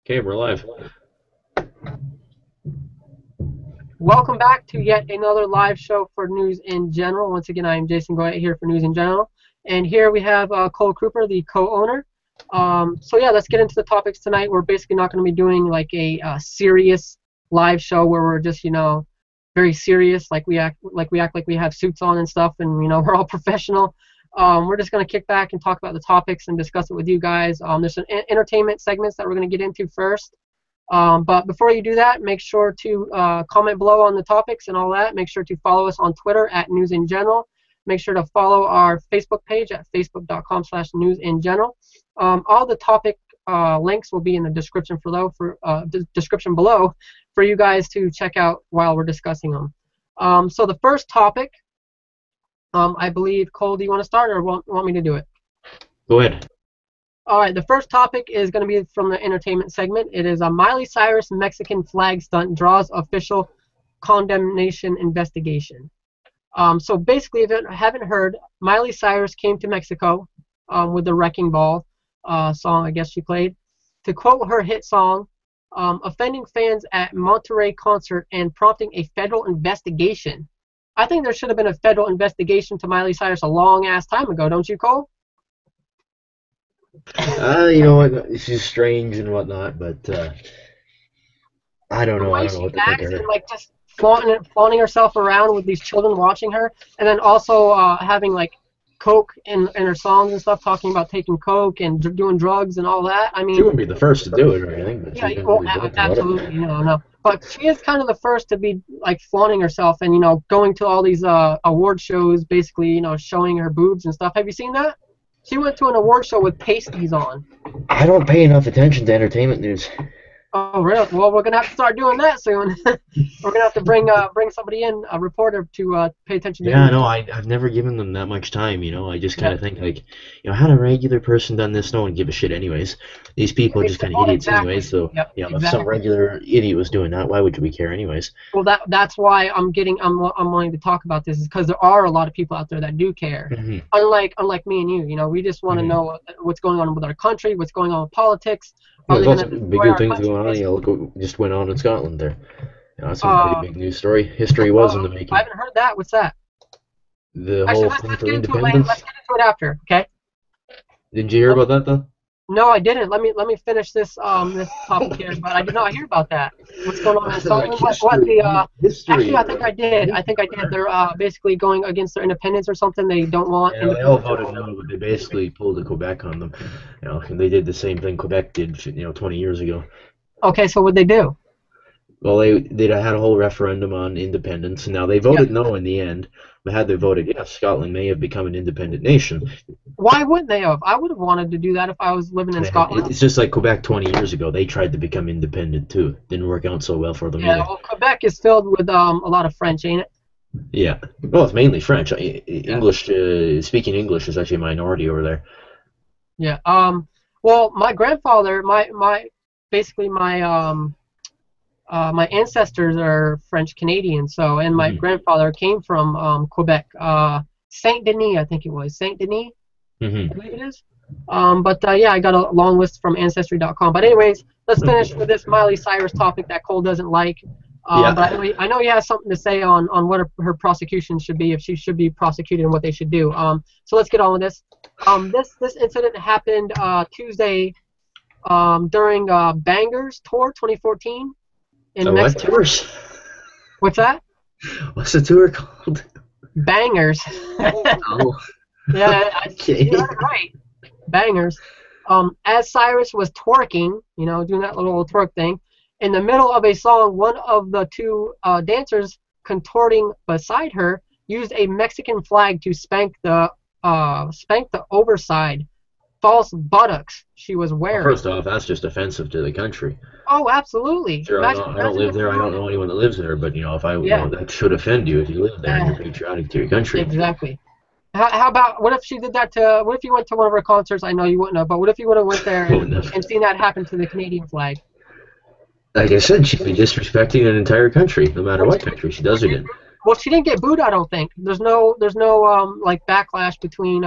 Okay, we're live. Welcome back to yet another live show for News in General. Once again, I am Jason Goyette here for News in General. And here we have Cole Cooper, the co-owner. So yeah, let's get into the topics tonight. We're basically not going to be doing like a serious live show where we're just, very serious, like we act like we have suits on and stuff, and we're all professional. We're just going to kick back and talk about the topics and discuss it with you guys. There's some entertainment segments that we're going to get into first. But before you do that, make sure to comment below on the topics and all that. Make sure to follow us on Twitter at News in General. Make sure to follow our Facebook page at facebook.com/newsingeneral. All the topic links will be in the description below for you guys to check out while we're discussing them. So the first topic, I believe, Cole, do you want to start or want me to do it? Go ahead. All right, the first topic is going to be from the entertainment segment. It is a Miley Cyrus Mexican flag stunt draws official condemnation investigation. So basically, if you haven't heard, Miley Cyrus came to Mexico with the Wrecking Ball song, I guess she played, to quote her hit song, offending fans at Monterrey concert and prompting a federal investigation. I think there should have been a federal investigation to Miley Cyrus a long-ass time ago, don't you, Cole? You know what? It's just strange and whatnot, but I don't know. I don't know what to think of her. And, like, just flaunting herself around with these children watching her, and then also having like coke in her songs and stuff, talking about taking coke and doing drugs and all that. I mean, She wouldn't be the first to do it or anything, but yeah, she's well, really absolutely, no. But she is kind of the first to be like flaunting herself and going to all these award shows, basically, showing her boobs and stuff. Have you seen that? She went to an award show with pasties on. I don't pay enough attention to entertainment news. Oh, really? Well, we're gonna have to start doing that soon. We're gonna have to bring somebody in, a reporter, to pay attention to. Yeah, no, I've never given them that much time. I just kind of think like, had a regular person done this, no one would give a shit anyways. These people are just kind of idiots anyways. So if some regular idiot was doing that, why would we care anyways? Well, that's why I'm wanting to talk about this, is because there are a lot of people out there that do care. Mm-hmm. Unlike me and you, we just want to know what's going on with our country, what's going on with politics. There's also bigger things going on. Look what just went on in Scotland there. That's a pretty big news story. History was in the making. I haven't heard that. What's that? The whole thing for independence. Let's get into it after, okay? Didn't you hear about that though? No, I didn't. Let me finish this topic here, but I did not hear about that. What's going on in Scotland? History. Actually, I think I did. They're basically going against their independence or something. They don't want. Yeah, they all voted no, but they basically pulled the Quebec on them. And they did the same thing Quebec did, 20 years ago. Okay, so what'd they do? Well, they had a whole referendum on independence, and now they voted no in the end. But had they voted yes, Scotland may have become an independent nation. Why wouldn't they have? I would have wanted to do that if I was living in Scotland. It's just like Quebec 20 years ago. They tried to become independent too. Didn't work out so well for them either. Well, Quebec is filled with a lot of French, ain't it? Yeah. Well, it's mainly French. English, speaking English is actually a minority over there. Yeah. Well, my grandfather, my ancestors are French Canadian, and my grandfather came from Quebec, Saint Denis, I think it was Saint Denis, I believe it is. Yeah, I got a long list from Ancestry.com. But anyways, let's finish with this Miley Cyrus topic that Cole doesn't like. But I know he has something to say on what her prosecution should be, if she should be prosecuted, and what they should do. So let's get on with this. This incident happened Tuesday during Bangers Tour 2014. In Mexico. Tours? What's that? What's the tour called? Bangers. Oh. Yeah, you got it right. Bangers. As Cyrus was twerking, doing that little twerk thing, in the middle of a song, one of the two dancers contorting beside her used a Mexican flag to spank the overside false buttocks she was wearing. Well, first off, that's just offensive to the country. Oh, absolutely. Sure, I don't live there. I don't know anyone that lives there, but if I that should offend you if you live there and you're patriotic to your country. Exactly. How about, what if she did that to? What if you went to one of her concerts? I know you wouldn't have, but what if you would have went there and seen that happen to the Canadian flag? Like I said, she'd be disrespecting an entire country, no matter what country she does it in. Well, she didn't get booed, I don't think. There's no like backlash between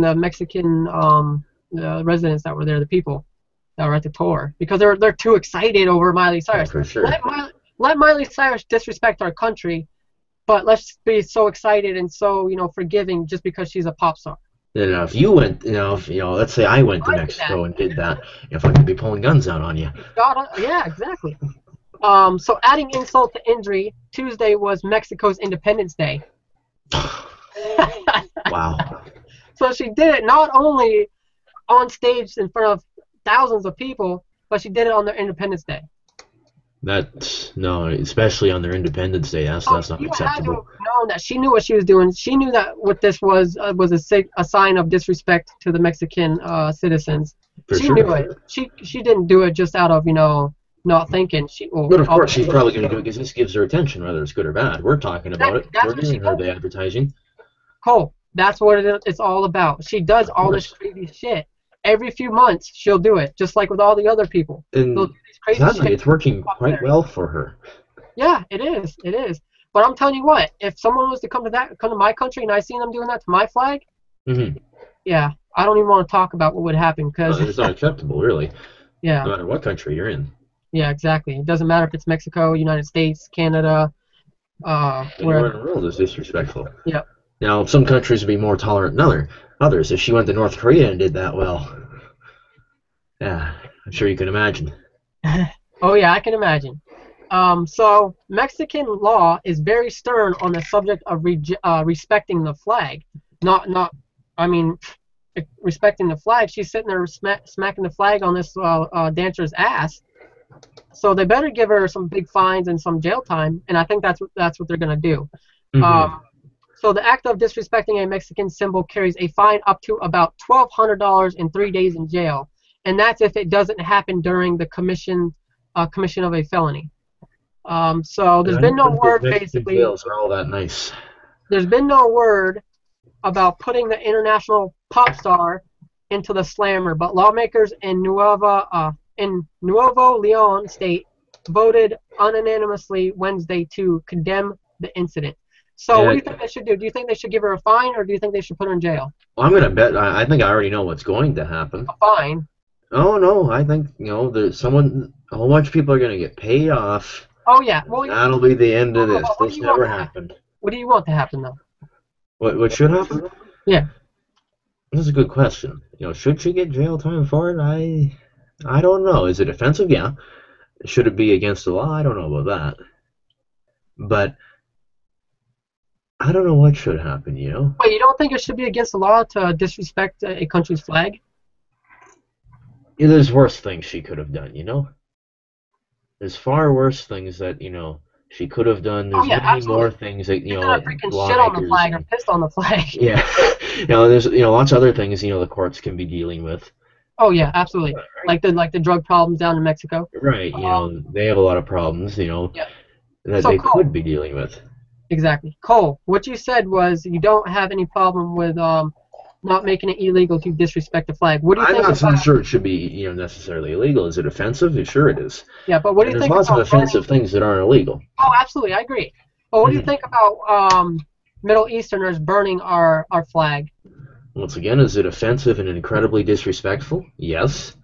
the Mexican residents that were there, the people. that were at the tour because they're too excited over Miley Cyrus. Yeah, for sure. Let Miley Cyrus disrespect our country, but let's be so excited and so forgiving just because she's a pop star. If you went, let's say I went to Mexico and did that, if I could be pulling guns out on you. Yeah, exactly. So adding insult to injury, Tuesday was Mexico's Independence Day. Wow. So she did it not only on stage in front of thousands of people, but she did it on their Independence Day. No, especially on their Independence Day. That's not acceptable. Had to have known that she knew what she was doing. She knew that what this was a sign of disrespect to the Mexican citizens. She knew it. She didn't do it just out of not thinking. But of course, she's probably going to do it because this gives her attention, whether it's good or bad. We're talking about it. We're giving her the advertising. Cole, that's what it's all about. She does all this crazy shit. Every few months, she'll do it, just like with all the other people. And sadly, it's working quite well for her. Yeah, it is. It is. But I'm telling you what, if someone was to come to my country and I seen them doing that to my flag, yeah, I don't even want to talk about what would happen because it's not acceptable, really. Yeah. No matter what country you're in. Yeah, exactly. It doesn't matter if it's Mexico, United States, Canada, anywhere in the world is disrespectful. Yep. Now, some countries would be more tolerant than others. If she went to North Korea and did that, well, yeah, I'm sure you can imagine. Oh yeah, I can imagine. So Mexican law is very stern on the subject of respecting the flag. Respecting the flag. She's sitting there smacking the flag on this dancer's ass. So they better give her some big fines and some jail time, and I think that's what they're gonna do. So the act of disrespecting a Mexican symbol carries a fine up to about $1,200 and 3 days in jail, and that's if it doesn't happen during the commission of a felony. So there's been no word basically. Jails are all that nice. There's been no word about putting the international pop star into the slammer, but lawmakers in Nuevo Leon state voted unanimously Wednesday to condemn the incident. So what do you think they should do? Do you think they should give her a fine, or do you think they should put her in jail? Well, I'm gonna bet. I think I already know what's going to happen. A fine? Oh no, I think there's a whole bunch of people are gonna get paid off. Oh yeah, well that'll be the end of this. This never happened. What do you want to happen though? What should happen? Yeah. This is a good question. Should she get jail time for it? I don't know. Is it offensive? Yeah. Should it be against the law? I don't know about that. But I don't know what should happen, Wait, you don't think it should be against the law to disrespect a country's flag? Yeah, there's worse things she could have done, There's far worse things that, she could have done. There's many more things that, freaking shit on the flag or pissed on the flag. Yeah. There's, lots of other things, the courts can be dealing with. Oh yeah, absolutely. Right. Like the drug problems down in Mexico. Right. They have a lot of problems, that they could be dealing with. Exactly. Cole, what you said was you don't have any problem with not making it illegal to disrespect the flag. What do you think? I'm not sure it should be necessarily illegal. Is it offensive? Sure it is. Yeah, but what do you think? There's lots of offensive things that aren't illegal. Oh, absolutely, I agree. But what do you think about Middle Easterners burning our flag? Once again, is it offensive and incredibly disrespectful? Yes.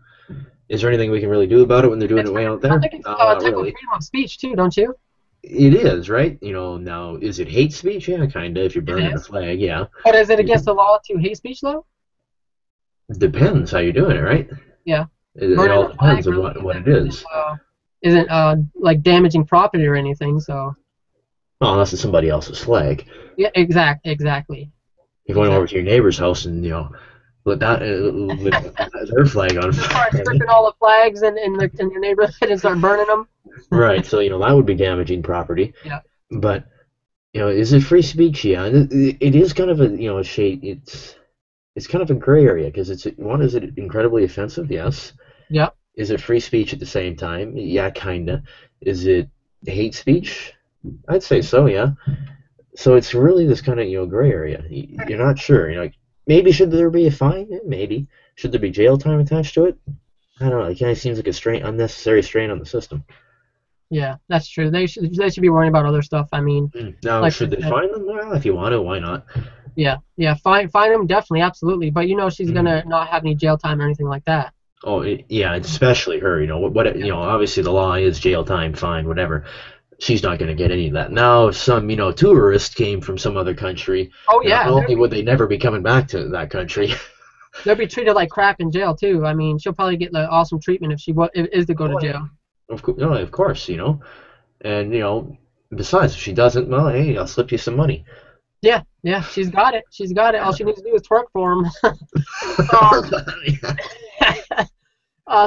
Is there anything we can really do about it when they're doing it way out there? I think it's freedom of speech too, don't you? It is, right? Now, is it hate speech? Yeah, kind of, if you're burning a flag, yeah. But is it against the law to hate speech, though? Depends how you're doing it, right? Yeah. It all depends on what it is. Isn't like damaging property or anything, so... Well, unless it's somebody else's flag. Yeah, exactly. You're going over to your neighbor's house and, let their flag on fire. Start stripping all the flags in your neighborhood and start burning them. Right, so that would be damaging property. Yeah. But is it free speech? Yeah, it is kind of a shade. It's kind of a gray area because is it incredibly offensive? Yes. Yeah. Is it free speech at the same time? Yeah, kinda. Is it hate speech? I'd say so. Yeah. So it's really this kind of gray area. You're not sure. Maybe should there be a fine? Maybe. Should there be jail time attached to it? I don't know. It kind of seems like a unnecessary strain on the system. Yeah, that's true. They should be worrying about other stuff. I mean, now should they fine them? Well, if you want to, why not? Yeah, fine them definitely, absolutely. But she's gonna not have any jail time or anything like that. Oh, yeah, especially her. Obviously the law is jail time, fine, whatever. She's not going to get any of that. Now, if some, tourist came from some other country, Oh not yeah, only would they never be coming back to that country. they'll be treated like crap in jail too. I mean, she'll probably get the awesome treatment if is to go to Oh, jail. no, of course, and besides, if she doesn't, well, hey, I'll slip you some money. Yeah, yeah, she's got it. She's got it. All she needs to do is twerk for him.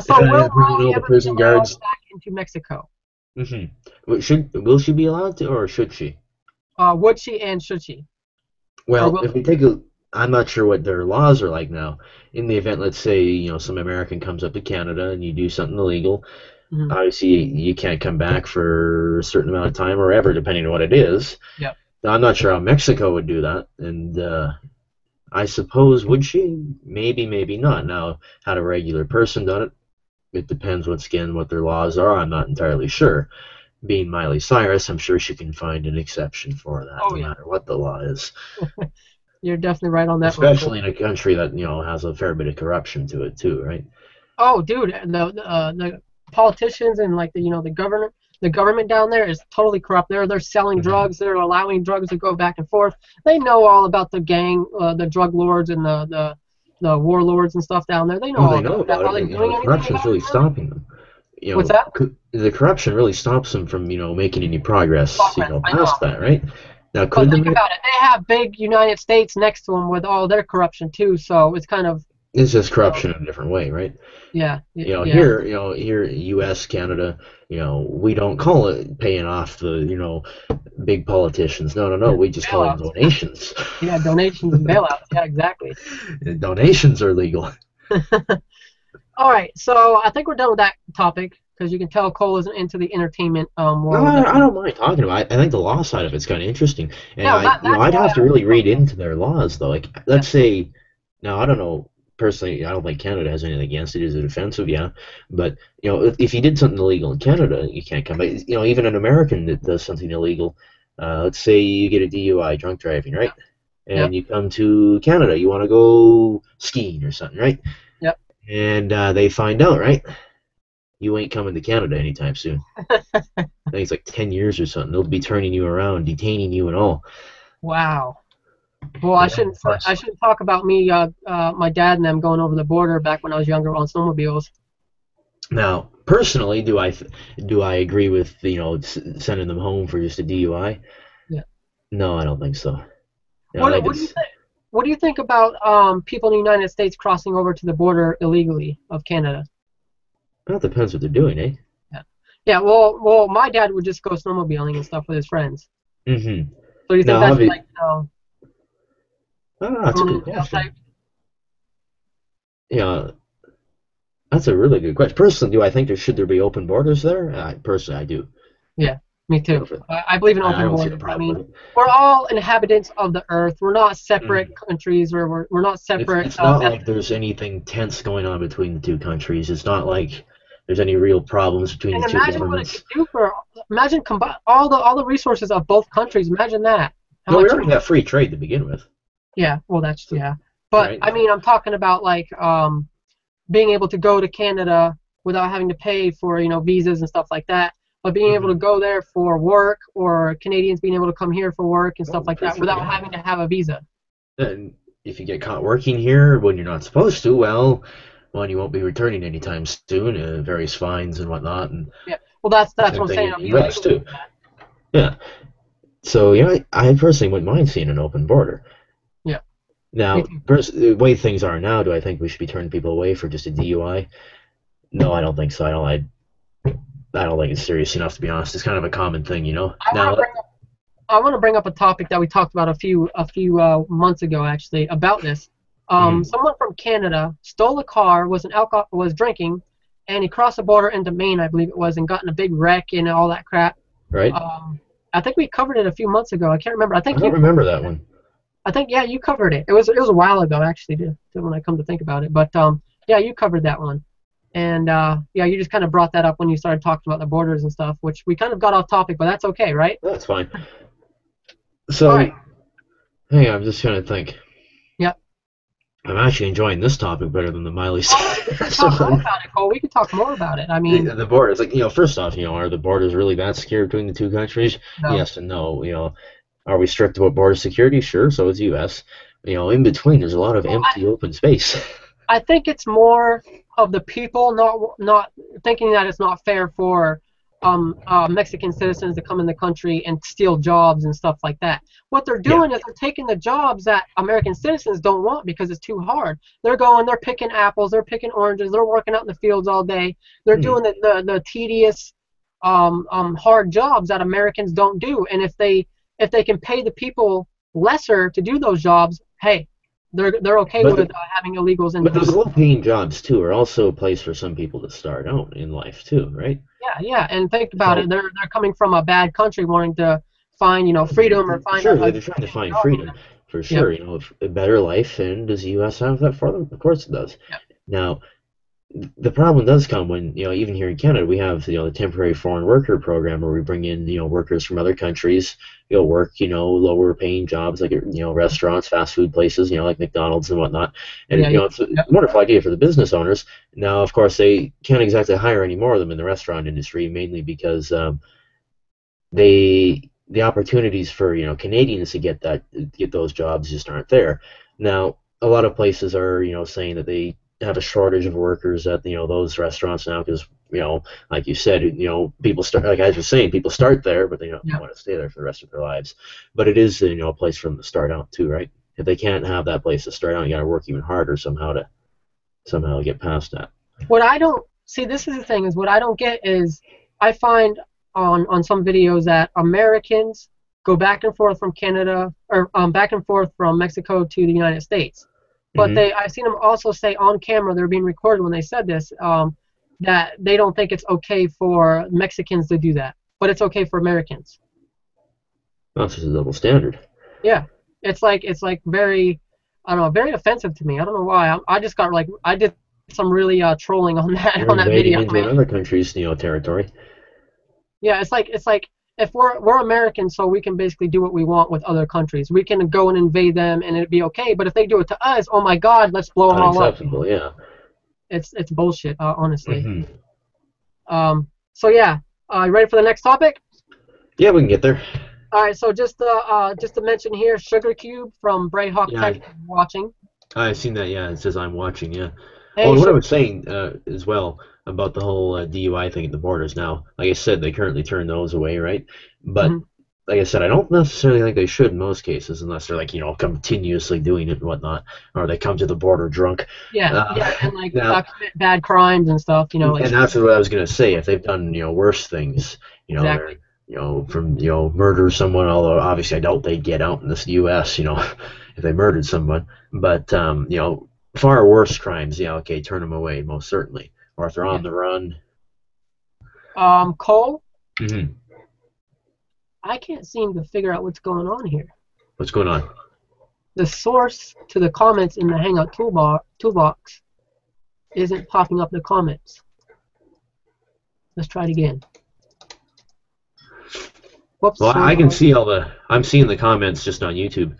So will Bringing Molly all the ever be prison allowed guards. back into Mexico? Will she be allowed to, or should she? Would she and should she? Or Well, will if we take a, I'm not sure what their laws are like now. In the event, let's say, some American comes up to Canada and you do something illegal, mm-hmm. obviously you can't come back for a certain amount of time or ever, depending on what it is. Yep. Now, I'm not sure how Mexico would do that, and I suppose would she? Maybe, maybe not. Now, had a regular person done it, it depends what their laws are. I'm not entirely sure. Being Miley Cyrus, I'm sure she can find an exception for that, Oh no yeah, matter what the law is. you're definitely right on that one. Especially in a country that has a fair bit of corruption to it too, right? Oh, dude, the politicians and like the government down there is totally corrupt. They're selling drugs. They're allowing drugs to go back and forth. They know all about the gang, the drug lords and the warlords and stuff down there. They know Oh, all they know about that. about Are it, they and doing the anything corruption's about really it really? stopping them. What's that? The corruption really stops them from making any progress, Progress. I know. past that, right? Now, But could think the about it. They have big United States next to them with all their corruption too. So it's kind of it's just corruption in a different way, right? yeah, yeah. Here, U.S., Canada, we don't call it paying off the, big politicians. No, no, no. We just call them Bailouts. donations. Yeah, donations and bailouts. Yeah, exactly. Donations are legal. All right, so I think we're done with that topic because you can tell Cole isn't into the entertainment No, world. I don't mind talking about it. I think the law side of it's kind of interesting, and No, that's I'd why have to I was really read talking. into their laws though. Like, Yeah, let's say, now I don't know personally. I don't think Canada has anything against it. Is it offensive? Yeah, but if you did something illegal in Canada, you can't come back. Even an American that does something illegal, let's say you get a DUI, drunk driving, right? yep, And you come to Canada, you want to go skiing or something, right? yep. And they find out, right? You ain't coming to Canada anytime soon. I think it's like 10 years or something. They'll be turning you around, detaining you and all. Wow. Well, Yeah, of I course. shouldn't talk about me, my dad and them going over the border back when I was younger on snowmobiles. Now, personally, do I agree with sending them home for just a DUI? Yeah. No, I don't think so. I What do you just think? What do you think about people in the United States crossing over to the border illegally of Canada? that depends what they're doing, eh? Yeah. Yeah. Well, my dad would just go snowmobiling and stuff with his friends. Mm-hmm. So you think Now, that's like I don't know, that's a criminally good stereotype? question. Yeah, that's a really good question. Personally, do I think should there be open borders there? Personally, I do. Yeah, me You know, too. I believe in I open don't see the borders. I problem mean, with it. we're all inhabitants of the earth. We're not separate Mhm. countries, or we're not separate. It's not like there's anything tense going on between the two countries. It's not like there's any real problems between And the two imagine what it governments. could do for. Imagine combine all the resources of both countries. Imagine that. How No, we much? already have free trade to begin with, Yeah. Well, that's so, yeah. But right? I mean, I'm talking about like being able to go to Canada without having to pay for visas and stuff like that. But being able to Hmm. go there for work, or Canadians being able to come here for work and stuff Oh, like for that sure, without yeah. having to have a visa. And if you get caught working here when you're not supposed to, well, one, you won't be returning anytime soon. Various fines and whatnot, and Yeah. Well, that's same what I'm thing saying. in It'll the be U.S. illegal to too. do that. Yeah. So I personally wouldn't mind seeing an open border. Yeah. Me Now, too. the way things are now, do I think we should be turning people away for just a DUI? No, I don't think so. I don't think it's serious enough to be honest. It's kind of a common thing, you know. I want Now, to bring up I want to bring up a topic that we talked about a few months ago actually about this. mhm, Someone from Canada stole a car, was drinking, and he crossed the border into Maine, I believe it was, and got in a big wreck and all that crap. right? I think we covered it a few months ago. I can't remember. I don't remember that one. I think yeah, you covered it. It was a while ago actually, when I come to think about it. But yeah, you covered that one. And yeah, you just kind of brought that up when you started talking about the borders and stuff, which we kind of got off topic, but that's okay, right? That's fine. All right. So, hey, I'm just trying to think. Yep. I'm actually enjoying this topic better than the Miley We can Cyrus talk more one. about it, Cole. We can talk more about it. I mean, The borders, like, first off, are the borders really that secure between the two countries? no. Yes and no. Are we strict about border security? Sure, so is U.S. In between, there's a lot of Well, empty open space. I think it's more of the people not thinking that it's not fair for Mexican citizens to come in the country and steal jobs and stuff like that. What they're Yeah. doing is they're taking the jobs that American citizens don't want because it's too hard. They're picking apples, they're picking oranges, they're working out in the fields all day. They're Hmm. doing the tedious, hard jobs that Americans don't do. And if they can pay the people lesser to do those jobs, hey, they're okay But with the, having illegals in. but those low-paying jobs too are also a place for some people to start out in life too, right? Yeah, yeah, and think about it. So They're coming from a bad country, wanting to find freedom or find sure, a they're trying to find job. freedom for Yep, sure. A better life, and does the U.S. have that for them? Of course it does. yep, Now, the problem does come when even here in Canada we have the temporary foreign worker program where we bring in workers from other countries work lower paying jobs like restaurants, fast food places like McDonald's and whatnot, and yeah, yeah, it's a yep. wonderful idea for the business owners. Now of course they can't exactly hire any more of them in the restaurant industry, mainly because the opportunities for Canadians to get those jobs just aren't there. Now a lot of places are saying that they have a shortage of workers at those restaurants now because like you said people start, like I was saying, people start there but they don't Yep. want to stay there for the rest of their lives. But it is a place for them to start out too, right? If they can't have that place to start out, you got to work even harder somehow to get past that. What I don't see, this is the thing, is what I don't get is I find on some videos that Americans go back and forth from Canada or back and forth from Mexico to the United States. But Hmm. I've seen them also say on camera, they're being recorded when they said this, that they don't think it's okay for Mexicans to do that, but it's okay for Americans. That's just a double standard. Yeah, it's like very, I don't know, very offensive to me. I don't know why. I just got I did some really trolling on that You're on that invading video, into man. another country's territory. Yeah, it's like if we're Americans, so we can basically do what we want with other countries. We can go and invade them, and it'd be okay. But if they do it to us, oh my God, let's blow them all up. Unacceptable, yeah. It's bullshit, honestly. Hmm. So yeah, you ready for the next topic? Yeah, we can get there. All right, so just to mention here, Sugar Cube from Brayhawk Yeah, Tech is watching. I've seen that. Yeah, it says I'm watching. Yeah. Oh, Hey, and what I Sugar. was saying as well about the whole DUI thing at the borders. Now, like I said, they currently turn those away, right? But Mhm. like I said, I don't necessarily think they should in most cases, unless they're like continuously doing it and whatnot, or they come to the border drunk. Yeah, Uh, yeah, and like now, commit bad crimes and stuff. Like and that's what I was gonna say. If they've done worse things, they're exactly. from murder someone. Although obviously I doubt they'd get out in this U.S. If they murdered someone. But far worse crimes. Yeah, okay, turn them away most certainly. Or if they're Yeah. on the run. Cole, Hmm. I can't seem to figure out what's going on here. What's going on? The source to the comments in the Hangout toolbox isn't popping up the comments. Let's try it again. Whoops. Well, I can see I'm seeing the comments just on YouTube.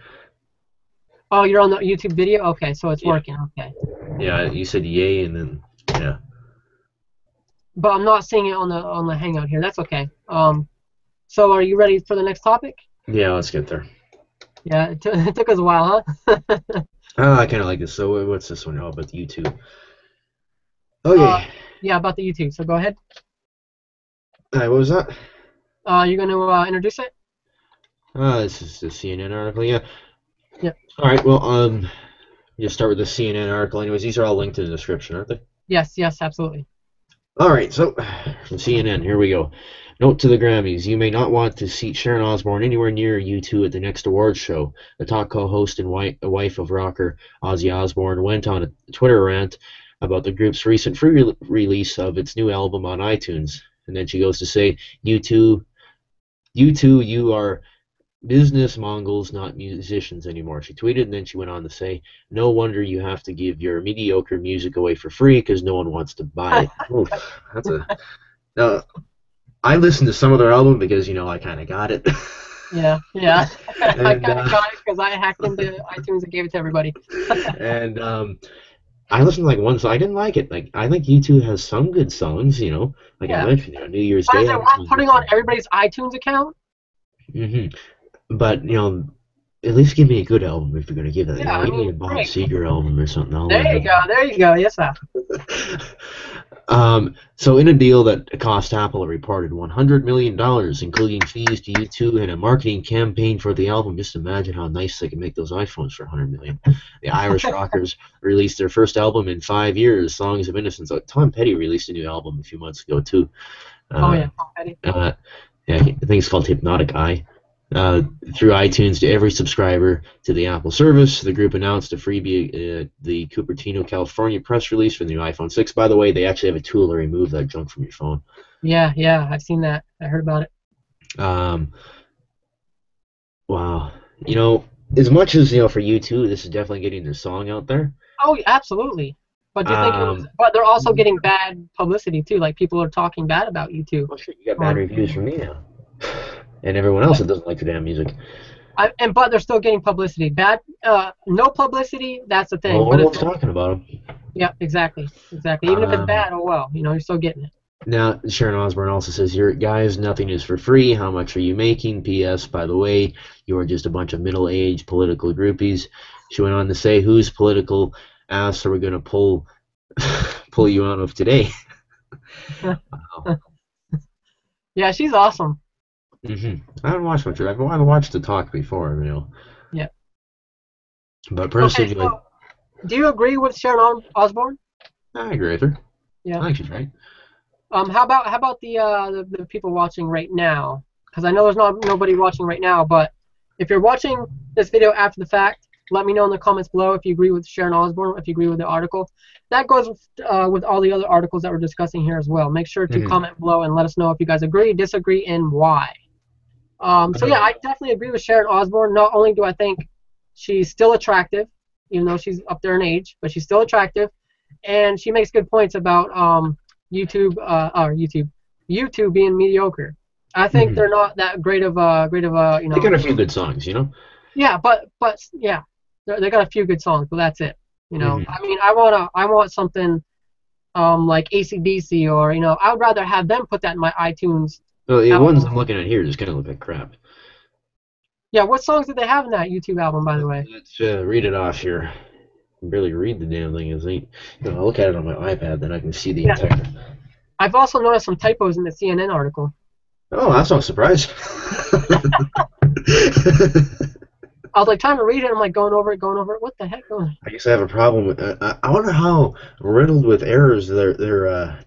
Oh, you're on the YouTube video? Okay, so it's Yeah. working. Okay. Yeah, you said yay, and then yeah. But I'm not seeing it on the Hangout here. That's okay. So are you ready for the next topic? Yeah, let's get there. Yeah, it took us a while, huh? I kind of like this. So what's this one? Oh, about the YouTube. Uh, Okay. yeah, about the YouTube. So go ahead. All right, what was that? You're going to introduce it? This is the CNN article. Yeah. Yeah. All right. Well, just start with the CNN article. Anyways, these are all linked in the description, aren't they? Yes, absolutely. All right. So from CNN, here we go. Note to the Grammys: you may not want to see Sharon Osbourne anywhere near U2 at the next awards show. The talk co-host and wife of rocker Ozzy Osbourne went on a Twitter rant about the group's recent free release of its new album on iTunes, and then she goes to say, "U2, you are business Mongols, not musicians anymore," she tweeted, and then she went on to say, "No wonder you have to give your mediocre music away for free because no one wants to buy it." Oof, that's a. Now, I listened to some of their album because I kind of got it. Yeah. I And kind of got it because I hacked into iTunes and gave it to everybody. and I listened to like one song. I didn't like it. Like I think U2 has some good songs, you know. Like I Yeah. mentioned, New Year's But is Day. it I worth listened to putting on everybody's iTunes account? But at least give me a good album if you're gonna give that. Yeah, I Give me mean, a Bob great. Seger album or something. I'll There you listen. go. There you go. Yes, sir. So in a deal that cost Apple a reported $100 million, including fees to U2 and a marketing campaign for the album, just imagine how nice they can make those iPhones for $100 million. The Irish rockers released their first album in 5 years, Songs of Innocence. Tom Petty released a new album a few months ago too. Oh Uh, yeah, Petty. yeah, I think it's called Hypnotic Eye. Through iTunes to every subscriber to the Apple service. The group announced a freebie, the Cupertino, California press release for the new iPhone 6. By the way, they actually have a tool to remove that junk from your phone. Yeah, I've seen that. I heard about it. Um, wow. As much as, for U2, this is definitely getting their song out there. Oh, absolutely. But do you think it was? Um, But they're also getting bad publicity too. Like people are talking bad about you too. well, shit, you got bad On, reviews from me now. And everyone else that doesn't like the damn music. but they're still getting publicity. Bad, no publicity. That's the thing. Well, But no if one's talking about them. yeah, exactly. Even if it's Um, bad, oh well. You're still getting it. Now, Sharon Osbourne also says, here, guys, nothing is for free. How much are you making? P.S. By the way, you are just a bunch of middle-aged political groupies. She went on to say, whose political ass are we going to pull you out of today? Wow. Yeah, she's awesome. I haven't watched much of it. I've watched the talk before. Yeah. But Okay, personally, so do you agree with Sharon Osbourne? I agree with her. Yeah. I think she's right. How about the people watching right now? Because I know there's nobody watching right now, but if you're watching this video after the fact, let me know in the comments below if you agree with Sharon Osbourne, if you agree with the article. That goes with all the other articles that we're discussing here as well. Make sure to comment below and let us know if you guys agree, disagree, and why. So yeah, I definitely agree with Sharon Osbourne. Not only do I think she's still attractive, even though she's up there in age, but she's still attractive, and she makes good points about YouTube being mediocre. I think they're not that great of a They got a few good songs, Yeah, but yeah, they got a few good songs, but that's it. I mean, I want something like AC/DC or I would rather have them put that in my iTunes. Well, the album. ones I'm looking at here just kind of look like crap. Yeah, what songs did they have in that YouTube album, by the way? Let's read it off here. I can barely read the damn thing. I'll look at it on my iPad, then I can see the entire. I've also noticed some typos in the CNN article. Oh, that's no surprise. I was like trying to read it. I'm like going over it. What the heck? I guess I have a problem with. I wonder how riddled with errors their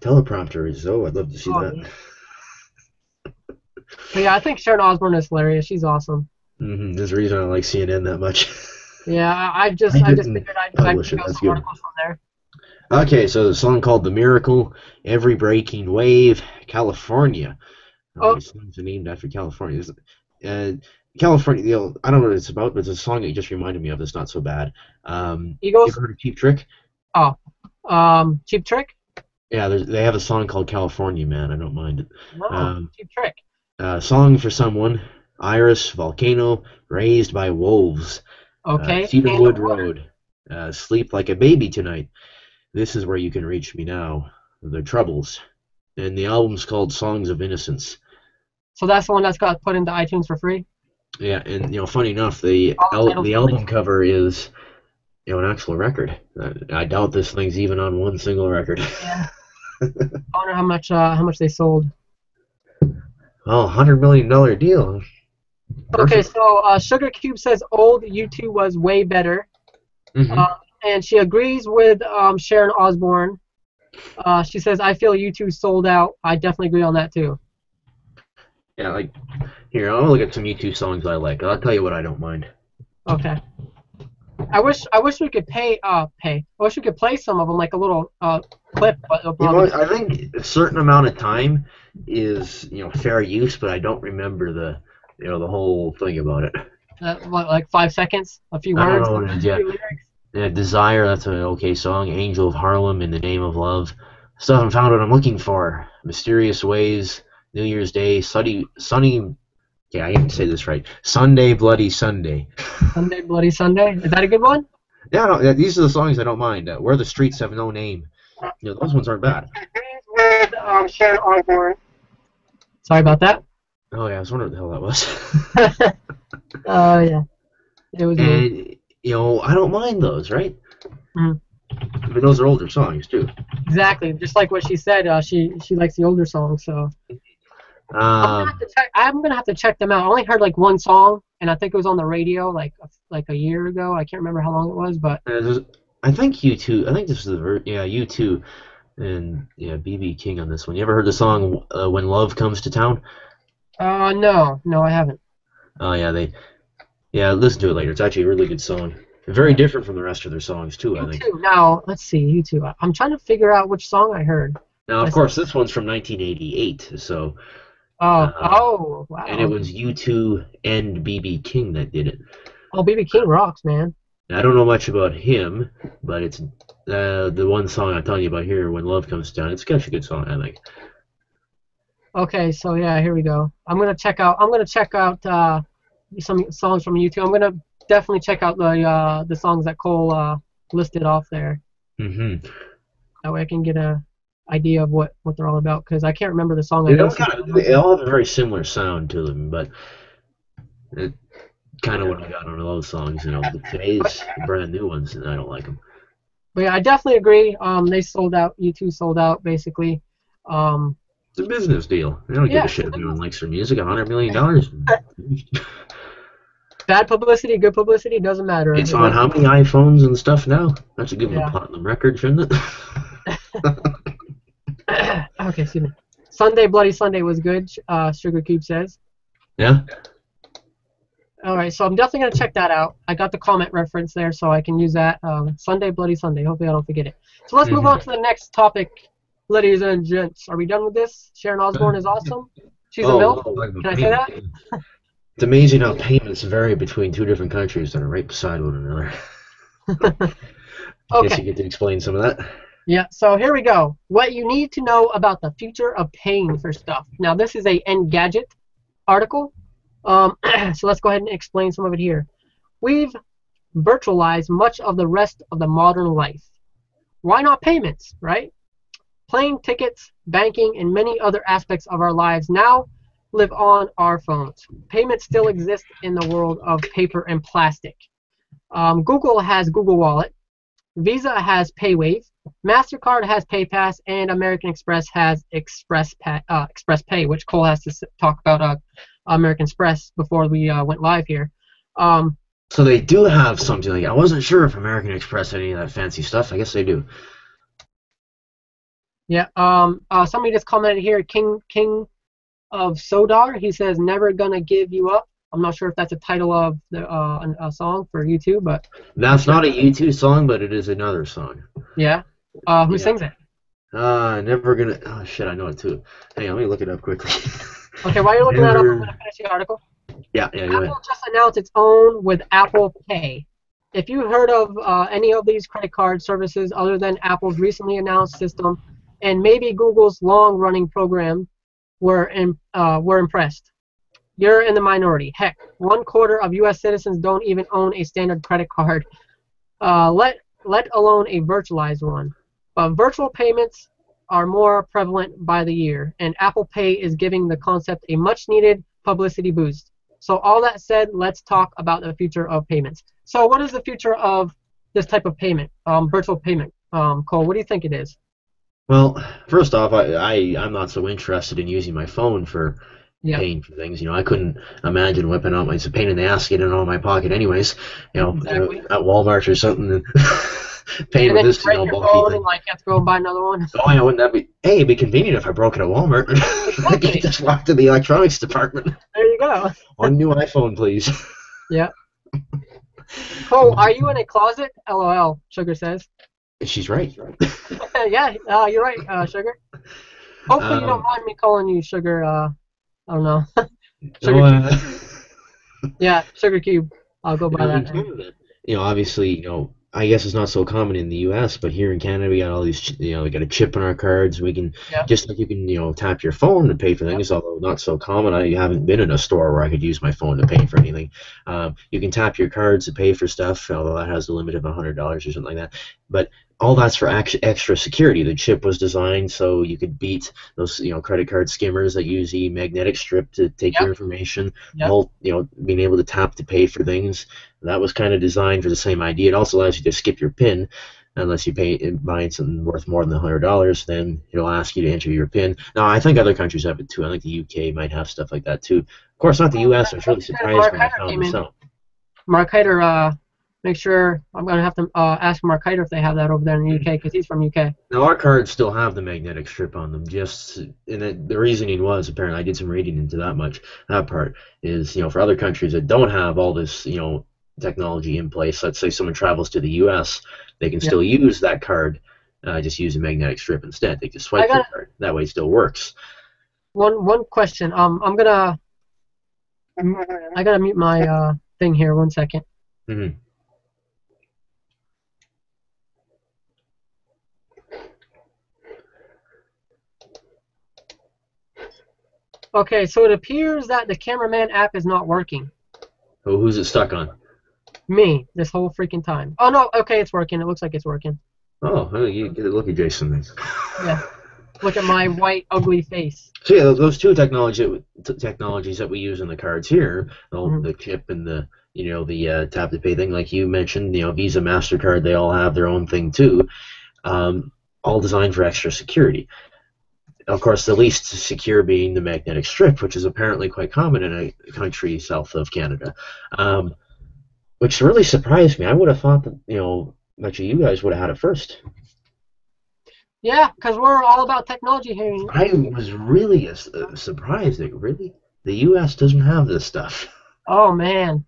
teleprompter is. Oh, I'd love to see that. But yeah, I think Sharon Osbourne is hilarious. She's awesome. There's a reason I don't like CNN that much. Yeah, I just figured I'd go publish it. some That's good. articles from there. Okay, so the song called "The Miracle," "Every Breaking Wave," California. Songs are named after California. California, I don't know what it's about, but it's a song that just reminded me of. It's not so bad. Eagles. You ever heard of Cheap Trick? Oh, Cheap Trick. Yeah, they have a song called "California Man." I don't mind it. No, Cheap Trick. Song for Someone, Iris, Volcano, Raised by Wolves. Okay. Cedarwood Road. Sleep Like a Baby Tonight. This is where you can reach me now. The Troubles. And the album's called Songs of Innocence. So that's the one that's got put into iTunes for free? Yeah, and funny enough, the album cover is an actual record. I doubt this thing's even on one single record. Yeah. I wonder how much they sold. Well, $100 million deal. Okay, so Sugar Cube says old U2 was way better. And she agrees with Sharon Osbourne. She says, I feel U2 sold out. I definitely agree on that too. Yeah, here, I'll look at some U2 songs I like. I'll tell you what I don't mind. Okay. I wish we could I wish we could play some of them, like a little clip. But I think a certain amount of time is fair use, but I don't remember the whole thing about it. Like 5 seconds, a few words. I don't know what it is. Yeah, Desire, that's an okay song. Angel of Harlem, In the Name of Love. Still haven't found what I'm looking for. Mysterious Ways, New Year's Day, Sunny Yeah, I can say this right. Sunday, Bloody Sunday. Sunday, Bloody Sunday. Is that a good one? Yeah, no, these are the songs I don't mind. Where the Streets Have No Name. You know, those ones aren't bad. With Sharon Osbourne. Sorry about that. Oh yeah, I was wondering what the hell that was. Oh yeah, it was me. And you know, I don't mind those, right? Mm. I mean, those are older songs too. Exactly, just like what she said. She likes the older songs, so. I'm gonna have to check them out. I only heard like one song, and I think it was on the radio like a year ago. I can't remember how long it was, but I think U2. I think this is U2, and yeah, BB King on this one. You ever heard the song "When Love Comes to Town"? No, I haven't. Oh yeah, listen to it later. It's actually a really good song. Very different from the rest of their songs too, I think. Now let's see, U2. I'm trying to figure out which song I heard. Now, of course, this one's from 1988, so. Wow. And it was U2 and BB King that did it. Oh, BB King rocks, man. I don't know much about him, but it's the one song I'm telling you about here, "When Love Comes Down." It's actually a good song, I think. Okay, so yeah, here we go. I'm gonna check out some songs from U2. I'm gonna definitely check out the songs that Cole listed off there. Mm-hmm. That way I can get a idea of what they're all about, because I can't remember the song. They all have a very similar sound to them, but it kind of what I got on those songs. You know, today's brand new ones, and I don't like them. But yeah, I definitely agree. They sold out. U2 sold out basically. It's a business deal. They don't give a shit if anyone likes their music. $100 million. Bad publicity, good publicity, doesn't matter. It's on how many iPhones and stuff now? That should give them a platinum record, shouldn't it? Okay, excuse me. Sunday, Bloody Sunday was good, Sugar Cube says. Yeah? Alright, so I'm definitely going to check that out. I got the comment reference there, so I can use that. Sunday, Bloody Sunday. Hopefully I don't forget it. So let's move on to the next topic, ladies and gents. Are we done with this? Sharon Osbourne is awesome. She's a MILF. Can I say that? It's amazing how payments vary between two different countries that are right beside one another. I guess you get to explain some of that. Yeah, so here we go. What you need to know about the future of paying for stuff. Now, this is a Engadget article. So let's go ahead and explain some of it here. We've virtualized much of the rest of the modern life. Why not payments, right? Plane tickets, banking, and many other aspects of our lives now live on our phones. Payments still exist in the world of paper and plastic. Google has Google Wallet. Visa has PayWave. MasterCard has PayPass, and American Express has Express Pay, which Cole has to talk about American Express before we went live here. So they do have something like I wasn't sure if American Express had any of that fancy stuff. I guess they do. Yeah. Somebody just commented here, King of Sodar. He says, "Never gonna give you up." I'm not sure if that's a title of a song for U2, but that's not a U2 song, but it is another song. Yeah. Who sings it? Never gonna. Oh shit, I know it too. Hang on, let me look it up quickly. Okay, while you're looking that up, I'm gonna finish the article. Yeah. Go ahead. Apple just announced its own with Apple Pay. If you heard of any of these credit card services other than Apple's recently announced system, and maybe Google's long-running program, were impressed. You're in the minority. Heck, 1/4 of U.S. citizens don't even own a standard credit card, let alone a virtualized one. But virtual payments are more prevalent by the year, and Apple Pay is giving the concept a much-needed publicity boost. So all that said, let's talk about the future of payments. So what is the future of this type of payment, virtual payment? Cole, what do you think it is? Well, first off, I'm not so interested in using my phone for paying for things. You know, I couldn't imagine whipping out it's a pain in the ass getting it out of my pocket anyways. You know, at Walmart or something, paying with this bulky thing. And, like, you have to go and buy another one. Oh, yeah, wouldn't that be? Hey, it'd be convenient if I broke it at Walmart. I could just walk to the electronics department. There you go. One new iPhone, please. Yeah. Cole, are you in a closet? LOL, Sugar says. She's right. Yeah, you're right, Sugar. Hopefully you don't mind me calling you Sugar. I don't know. Sugar Cube. Yeah, Sugar Cube. I'll go by that. You know, obviously, you know, I guess it's not so common in the U.S., but here in Canada, we got all these, we got a chip in our cards. We can, Yeah. just like you can, tap your phone to pay for things, although not so common. I haven't been in a store where I could use my phone to pay for anything. You can tap your cards to pay for stuff, although that has a limit of $100 or something like that. But all that's for extra security. The chip was designed so you could beat those, credit card skimmers that use the magnetic strip to take your information. The whole, being able to tap to pay for things. That was kind of designed for the same idea. It also allows you to skip your PIN unless you buy something worth more than $100. Then it'll ask you to enter your PIN. Now, I think other countries have it too. I think the UK might have stuff like that too. Of course, not the US. I was really surprised when I found this out. Mark Hyder, make sure I'm gonna have to ask Mark Hyder if they have that over there in the UK because he's from UK. Now our cards still have the magnetic strip on them. The reasoning was, apparently, I did some reading into that part is, for other countries that don't have all this, technology in place. Let's say someone travels to the U.S., they can still use that card, just use a magnetic strip instead. They just swipe the card. That way it still works. One question. I gotta mute my thing here. 1 second. Mm-hmm. Okay, so it appears that the cameraman app is not working. Oh, who's it stuck on? Me, this whole freaking time. Oh no, okay, it's working. It looks like it's working. Oh, you get a look at Jason. Yeah, look at my white, ugly face. So yeah, those two technologies that we use in the cards here, the chip and the tap to pay thing, like you mentioned, Visa, MasterCard, they all have their own thing too, all designed for extra security. Of course, the least secure being the magnetic strip, which is apparently quite common in a country south of Canada. Which really surprised me. I would have thought that, much of you guys would have had it first. Yeah, because we're all about technology here. I was really surprised that really the U.S. doesn't have this stuff. Oh, man.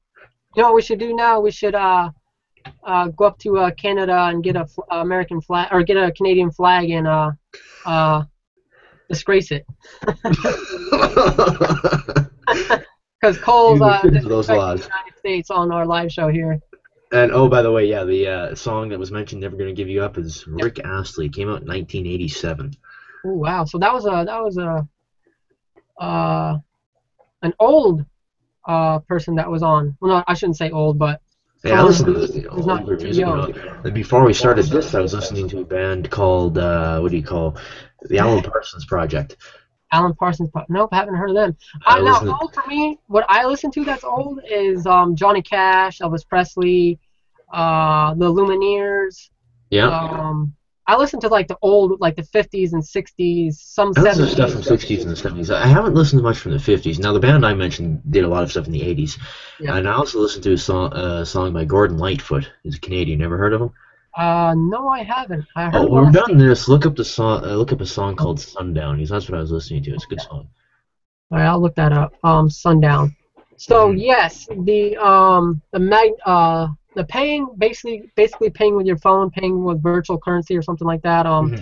You know what we should do now? We should go up to Canada and get a American flag, or get a Canadian flag and disgrace it. Because Cole's those laws. The United States on our live show here. And oh, by the way, yeah, the song that was mentioned, "Never Gonna Give You Up," is Rick Astley. Came out in 1987. Oh wow! So that was an old person that was on. Well, no, I shouldn't say old, but yeah, I listened to this, older music. Before we started this, I was listening to a band called the Alan Parsons Project. Alan Parsons. Nope, I haven't heard of them. Now, old for me, what I listen to that's old is Johnny Cash, Elvis Presley, the Lumineers. Yeah. I listen to like the old, like the 50s and 60s, some 70s. That's stuff from 60s and the 70s. I haven't listened to much from the 50s. Now, the band I mentioned did a lot of stuff in the 80s. Yeah. And I also listened to a song by Gordon Lightfoot. He's a Canadian. Never heard of him? No, I haven't. I heard we're done this. Look up the song. Look up a song called "Sundown." Because that's what I was listening to. It's a good song. All right, I'll look that up. Sundown. So yes, the paying, basically paying with your phone, paying with virtual currency or something like that. I'm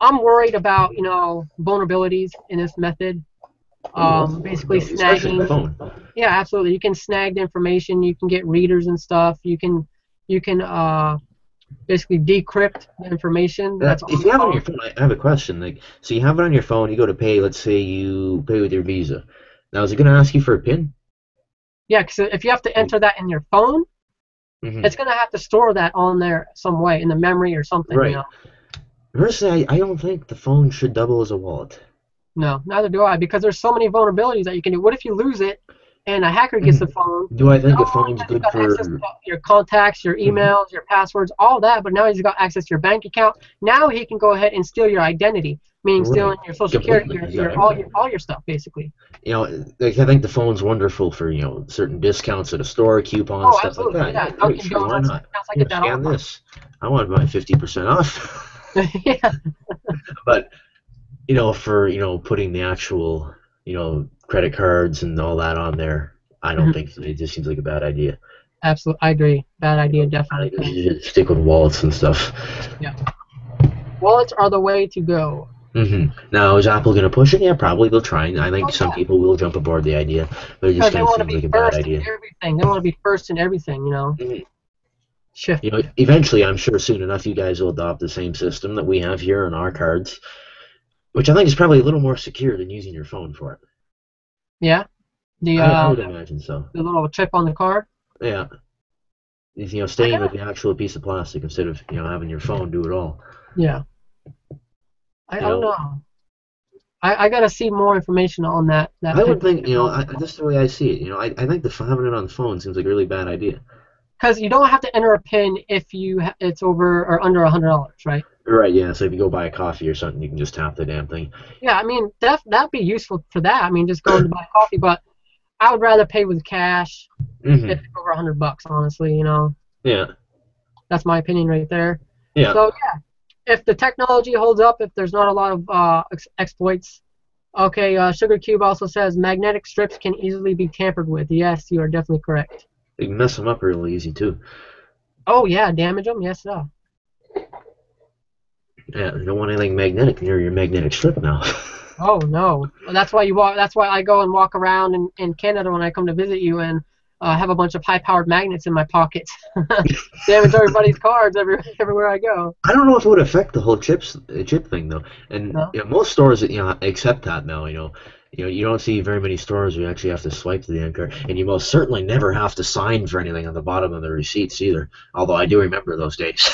worried about vulnerabilities in this method. Basically snagging. Phone. Yeah, absolutely. You can snag the information. You can get readers and stuff. You can basically decrypt the information. If you have it on your phone, I have a question. So you have it on your phone. You go to pay. Let's say you pay with your Visa. Now, is it going to ask you for a PIN? Yeah, because if you have to enter that in your phone, it's going to have to store that on there some way in the memory or something. Right. Personally, I don't think the phone should double as a wallet. No, neither do I, because there's so many vulnerabilities that you can do. What if you lose it and a hacker gets the phone? Do I think the phone's good for your contacts, your emails, your passwords, all that? But now he's got access to your bank account. Now he can go ahead and steal your identity, meaning stealing your social security, all your stuff, basically. I think the phone's wonderful for certain discounts at a store, coupons, stuff like that. Yeah, great, sure, why not? Scan this. I want my 50% off. Yeah. But for putting the actual credit cards and all that on there, I don't think so. It just seems like a bad idea. Absolutely, I agree. Bad idea, definitely. You should stick with wallets and stuff. Yeah. Wallets are the way to go. Now, is Apple going to push it? Yeah, probably they'll try. And I think some people will jump aboard the idea, but it just kind of seems like a bad idea. Everything. They want to be first in everything, you know. Shift. You know, eventually, I'm sure soon enough, you guys will adopt the same system that we have here on our cards, which I think is probably a little more secure than using your phone for it. Yeah. I would imagine so. The little chip on the card. Yeah. You know, staying with the actual piece of plastic instead of having your phone do it all. Yeah. I don't know. I gotta see more information on that. I would think, that's the way I see it. I think having it on the phone seems like a really bad idea. Because you don't have to enter a PIN if it's over or under $100, right? Right. Yeah. So if you go buy a coffee or something, you can just tap the damn thing. Yeah. I mean, that'd be useful for that. I mean, just going to buy coffee, but I would rather pay with cash if it's over $100, honestly. Yeah. That's my opinion right there. Yeah. So yeah. If the technology holds up, if there's not a lot of exploits. Okay, Sugar Cube also says magnetic strips can easily be tampered with. Yes, you are definitely correct. You can mess them up real easy, too. Oh, yeah, damage them? Yes, sir. Yeah, you don't want anything magnetic near your magnetic strip now. Oh, no. That's why that's why I go and walk around in Canada when I come to visit you and have a bunch of high-powered magnets in my pockets. Damage everybody's cards everywhere I go. I don't know if it would affect the whole chip thing though. And most stores accept that now. You don't see very many stores where you actually have to swipe the damn card, and you most certainly never have to sign for anything on the bottom of the receipts either. Although I do remember those days.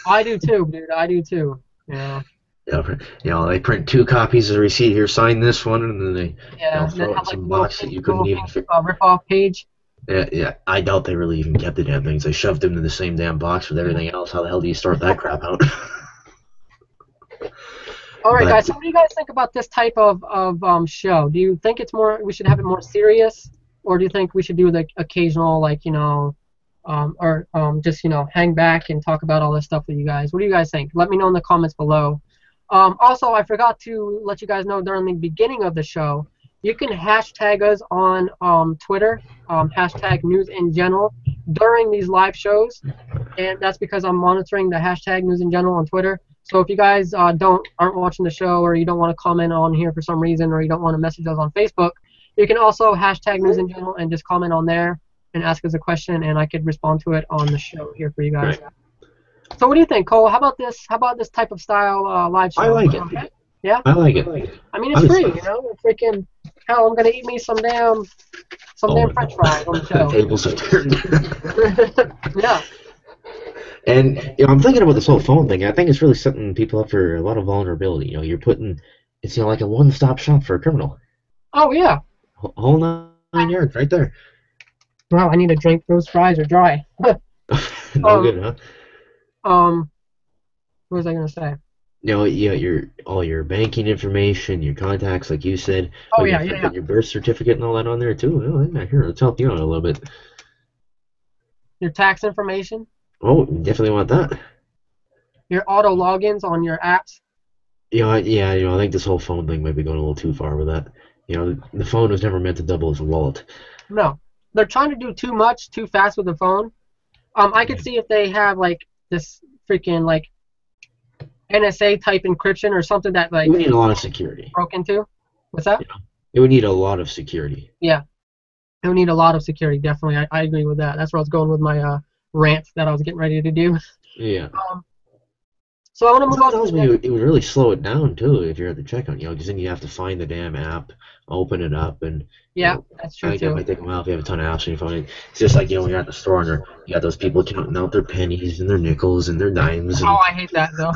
I do too, dude. I do too. Yeah. They print 2 copies of the receipt here. Sign this one, and then they throw it in some box that you couldn't even fit. Rip-off page. Yeah, I doubt they really even kept the damn things. They shoved them in the same damn box with everything else. How the hell do you sort that crap out? All right, guys. So, what do you guys think about this type of show? Do you think we should have it more serious, or do you think we should do the occasional, just hang back and talk about all this stuff with you guys? What do you guys think? Let me know in the comments below. Also, I forgot to let you guys know during the beginning of the show. You can hashtag us on Twitter, hashtag news in general, during these live shows, and that's because I'm monitoring the hashtag news in general on Twitter. So if you guys aren't watching the show, or you don't want to comment on here for some reason, or you don't want to message us on Facebook, you can also hashtag news in general and just comment on there and ask us a question, and I could respond to it on the show here for you guys. Right. So what do you think, Cole? How about this type of style live show? I like it. Okay? Yeah? I like it. I mean, it's free, Freaking hell, I'm gonna eat me some damn French fries on the show. The tables have turned. Yeah. And I'm thinking about this whole phone thing. I think it's really setting people up for a lot of vulnerability. You're putting it's like a one-stop shop for a criminal. Oh yeah. Whole 9 yards right there. Wow, I need a drink. Those fries are dry. No good, huh? What was I gonna say? All your banking information, your contacts, like you said. Oh, your birth certificate and all that on there too. Oh, here, let's help you out a little bit. Your tax information. Oh, definitely want that. Your auto logins on your apps. I think this whole phone thing might be going a little too far with that. The phone was never meant to double as a wallet. No, they're trying to do too much, too fast with the phone. I could see if they have this freaking NSA type encryption or something that we need a lot of security. Broke into. What's that? It would need a lot of security. Yeah, it would need a lot of security. Definitely, I agree with that. That's where I was going with my rant that I was getting ready to do. Yeah. So I want to move on. It would really slow it down too if you're at the checkout. Because then you have to find the damn app, open it up, and that's true too. It might take a while if you have a ton of apps on your phone. It's just like when you're at the store and you got those people counting out their pennies and their nickels and their dimes. Oh, I hate that though.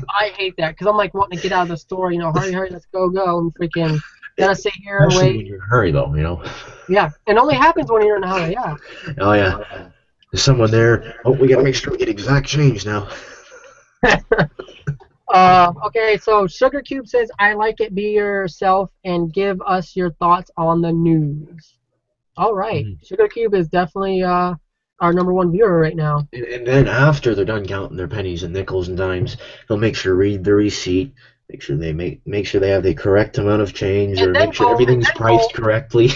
I hate that because I'm wanting to get out of the store. Hurry, let's go, and freaking gotta sit here and wait. When you're in a hurry though, Yeah, it only happens when you're in a hurry. Yeah. Oh yeah. There's someone there. Oh, we gotta make sure we get exact change now. Okay, so Sugar Cube says, I like it, be yourself, and give us your thoughts on the news. All right. Sugar Cube is definitely our #1 viewer right now. And then after they're done counting their pennies and nickels and dimes, they'll make sure to read the receipt, make sure they have the correct amount of change, or make sure everything's priced correctly.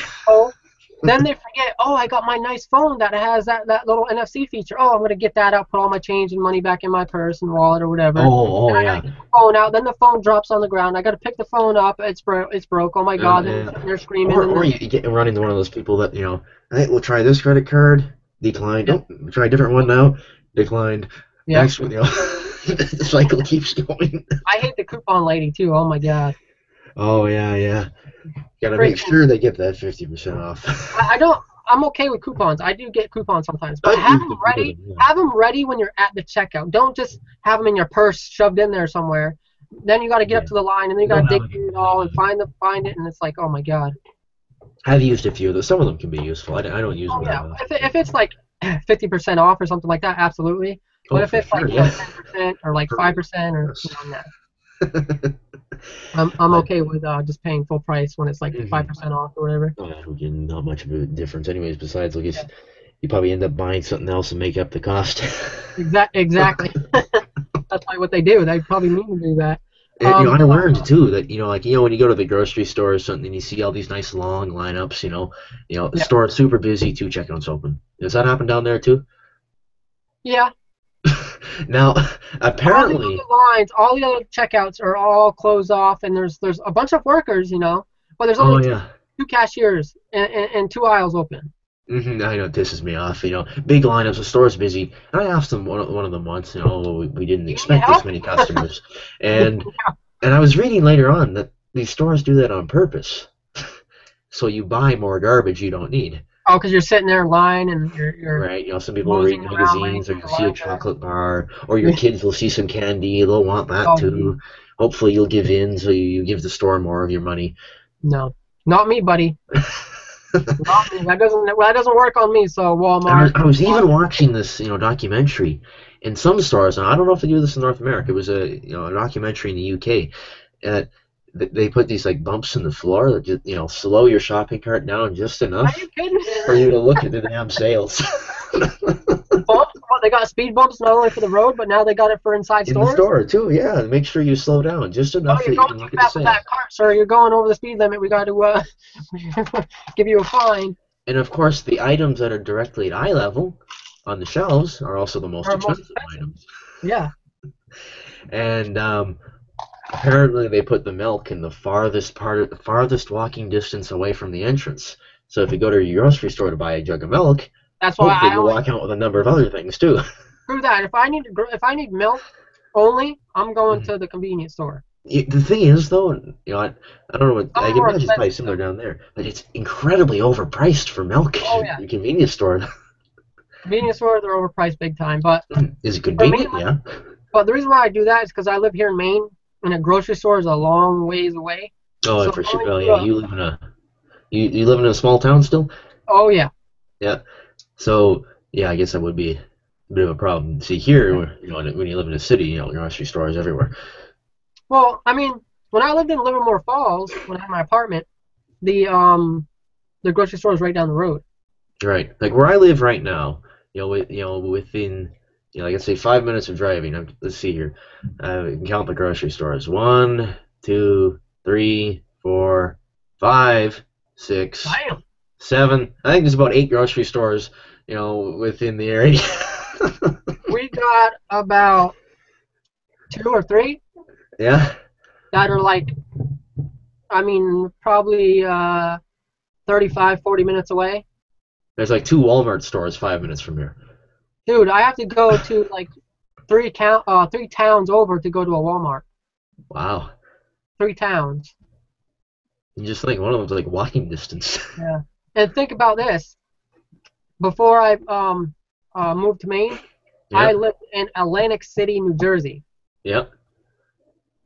Then they forget, oh, I got my nice phone that has that little NFC feature. Oh, I'm gonna get that out, put all my change and money back in my purse and wallet or whatever. Oh, And I gotta yeah. get the phone out. Then the phone drops on the ground. I gotta pick the phone up. It's broke. Oh my God! Then Yeah. they're screaming. Or And then you get run into one of those people that, hey, we'll try this credit card, declined. yeah, Oh, we'll try a different one now, declined. yeah. Next one, the cycle keeps going. I hate the coupon lady too. Oh my God. Oh, yeah, yeah. Gotta make Freaking. sure they get that 50% off. I don't. I'm okay with coupons. I do get coupons sometimes, but I have use them them for ready. them, yeah. Have them ready when you're at the checkout. Don't just have them in your purse, shoved in there somewhere. Then you got to get Yeah. up to the line, and then you You got don't to have dig any through it money, all and yeah. find it, and it's like, oh my God. I've used a few of those. Some of them can be useful. I don't use Oh them that yeah. often. If it's like 50% off or something like that, absolutely. But Oh, if for it's like sure, yeah. 10% or like For 5% or yes. nah. I'm But okay with just paying full price when it's like mhm. 5% off or whatever. Oh, yeah, not much of a difference, anyways. Besides, I guess you probably end up buying something else and make up the cost. Exactly. That's like what they do. They probably mean to do that. I But learned too that when you go to the grocery store or something, and you see all these nice long lineups. The yeah, store is super busy, two checkouts open. Does that happen down there too? yeah. Now, All the apparently, other lines, all the other checkouts are all closed off, and there's a bunch of workers, but there's oh only yeah, two cashiers and two aisles open. I know it pisses me off. Big lineups, the store's busy. And I asked them one of them once, we didn't You need expect this help? many customers, and I was reading later on that these stores do that on purpose, so you buy more garbage you don't need. Oh, because you're sitting there in line and you're Right, some people will read moseying around waiting magazines, or for you'll your see a line to. chocolate bar, or your kids will see some candy, they'll want that Oh, geez. too. Hopefully, you'll give in, so you give the store more of your money. No, not me, buddy. Not me. That doesn't work on me. So I Walmart. I was even watching this, documentary in some stores. And I don't know if they do this in North America. It was a documentary in the UK. And they put these like bumps in the floor that just, slow your shopping cart down just Are enough you kidding? for you to look at the damn sales. Bumps? What, they got speed bumps not only for the road, but now they got it for inside In the stores. store too, yeah. Make sure you slow down just Oh, enough you're that you going can too look at the fast with that sales. cart, sir. You're going over the speed limit. We got to give you a fine. And of course, the items that are directly at eye level on the shelves are also the most Or most expensive expensive. items. Yeah. And apparently, they put the milk in the farthest walking distance away from the entrance. So if you go to your grocery store to buy a jug of milk, That's why hopefully I you'll only walk out with a number of other things too. do that. If I need milk only, I'm going to the convenience store. The thing is, though, I don't know what Some I are can more imagine it's probably expensive similar though. down there, but it's incredibly overpriced for milk Oh in yeah, the convenience store. convenience stores are overpriced big time. But Is it for me, convenient? Yeah. but the reason why I do that is because I live here in Maine, and a grocery store is a long ways away. Oh, So and for sure. going Oh, to yeah. a You live in a small town still? oh yeah, Yeah. So yeah, I guess that would be a bit of a problem. See here, when you live in a city, grocery stores everywhere. well, I mean, when I lived in Livermore Falls, when I had my apartment, the grocery store is right down the road. Right. Like where I live right now, within, like let's say 5 minutes of driving. Let's see here. We can count the grocery stores. One, two, three, four, five, six, Damn. seven. I think there's about 8 grocery stores, within the area. We got about 2 or 3 Yeah. that are like, I mean, probably 35, 40 minutes away. There's like 2 Walmart stores 5 minutes from here. Dude, I have to go to like 3 towns over to go to a Walmart. Wow. 3 towns. You just think one of them's like walking distance. Yeah. And think about this. Before I moved to Maine, I Yep. lived in Atlantic City, New Jersey. Yep.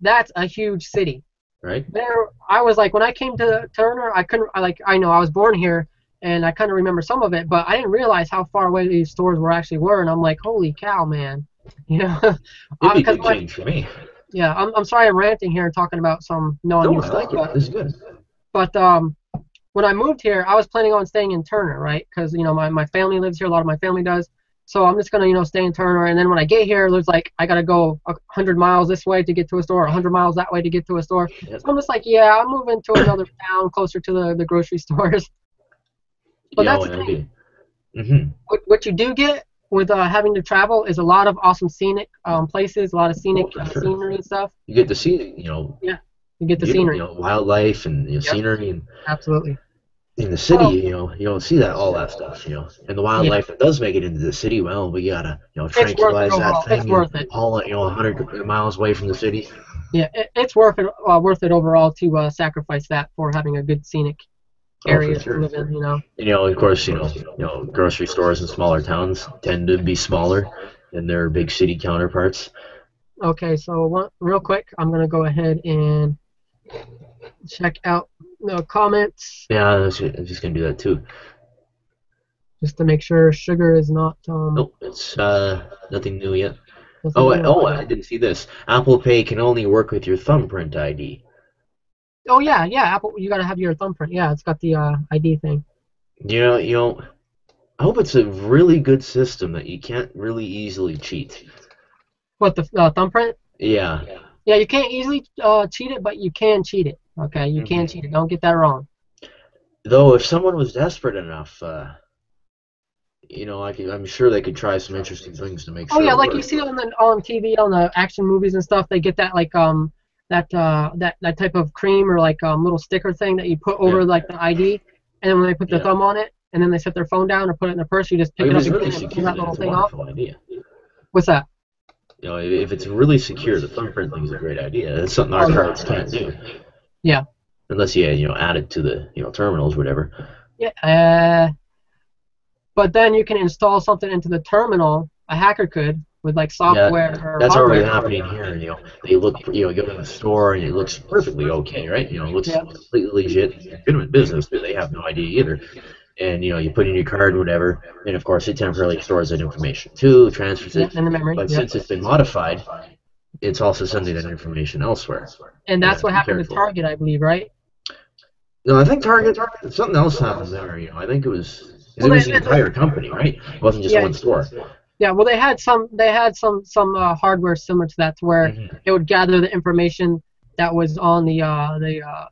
That's a huge city. Right. There, I was like, when I came to Turner, I couldn't, I know I was born here, and I kind of remember some of it, but I didn't realize how far away these stores were, and I'm like, holy cow, man. It'd be a Because good change for me. yeah, I'm sorry I'm ranting here and talking about some No, non-new I stuff, like it. This is good. but when I moved here, I was planning on staying in Turner, right? Because my family lives here, a lot of my family does. So I'm just gonna stay in Turner, and then when I get here, there's like I gotta go 100 miles this way to get to a store, 100 miles that way to get to a store. Yep. So I'm just like, yeah, I'm moving to another town closer to the grocery stores. But Yeah, that's well, the that'd thing. be. What you do get with having to travel is a lot of awesome scenic places, a lot of scenic Oh, for sure. scenery and stuff. You get to see, Yeah, you get the beautiful, scenery. wildlife and Yep, scenery, and absolutely. in the city, Well, you don't see that all that stuff, and the yeah, wildlife that does make it into the city, well, we gotta, it's worth it tranquilize that overall. It's thing and worth it. haul it, 100 miles away from the city. Yeah, it's worth it overall to sacrifice that for having a good scenic Oh, for area to sure. live in. You know. And, of course, grocery stores in smaller towns tend to be smaller than their big city counterparts. Okay, so real quick, I'm gonna go ahead and check out the comments Yeah, I'm just gonna do that too. just to make sure sugar is not Nope, it's nothing new yet. nothing Oh, new. I didn't see this. Apple Pay can only work with your thumbprint ID. Oh yeah, yeah. Apple, you gotta have your thumbprint. Yeah, it's got the ID thing. I hope it's a really good system that you can't really easily cheat. What the thumbprint? Yeah. Yeah, you can't easily cheat it, but you can cheat it. Okay, you can cheat it. Don't get that wrong. Though, if someone was desperate enough, I'm sure they could try some interesting things to make Oh sure yeah, it like you works. see on TV on the action movies and stuff, they get that like that type of cream or like little sticker thing that you put over Yeah. like the ID, and then when they put their Yeah. thumb on it, and then they set their phone down or put it in their purse, you just pick If it up it's really again and pull secure, that then little it's a thing off. wonderful idea. What's that? If it's really secure, the thumbprint thing is a great idea. That's something our Oh cards can't do, yeah, unless you add it to the terminals, whatever. yeah. But then you can install something into the terminal. A hacker could with like Yeah, software or that's already hardware. happening here. They look, you go to the store and it looks perfectly okay, right? It looks Yeah. completely legit. Legitimate business, but they have no idea either. And you put in your card, whatever, and of course it temporarily stores that information too, transfers Yeah, it. in the memory. But Yep. since it's been modified, it's also sending that information elsewhere. And You that's have to what be happened to careful. Target, I believe, right? No, I think Target, something else happened there. I think it was because it was the entire company, right? It wasn't just Yeah. one store. Yeah, well, they had some hardware similar to that, to where it would gather the information that was on the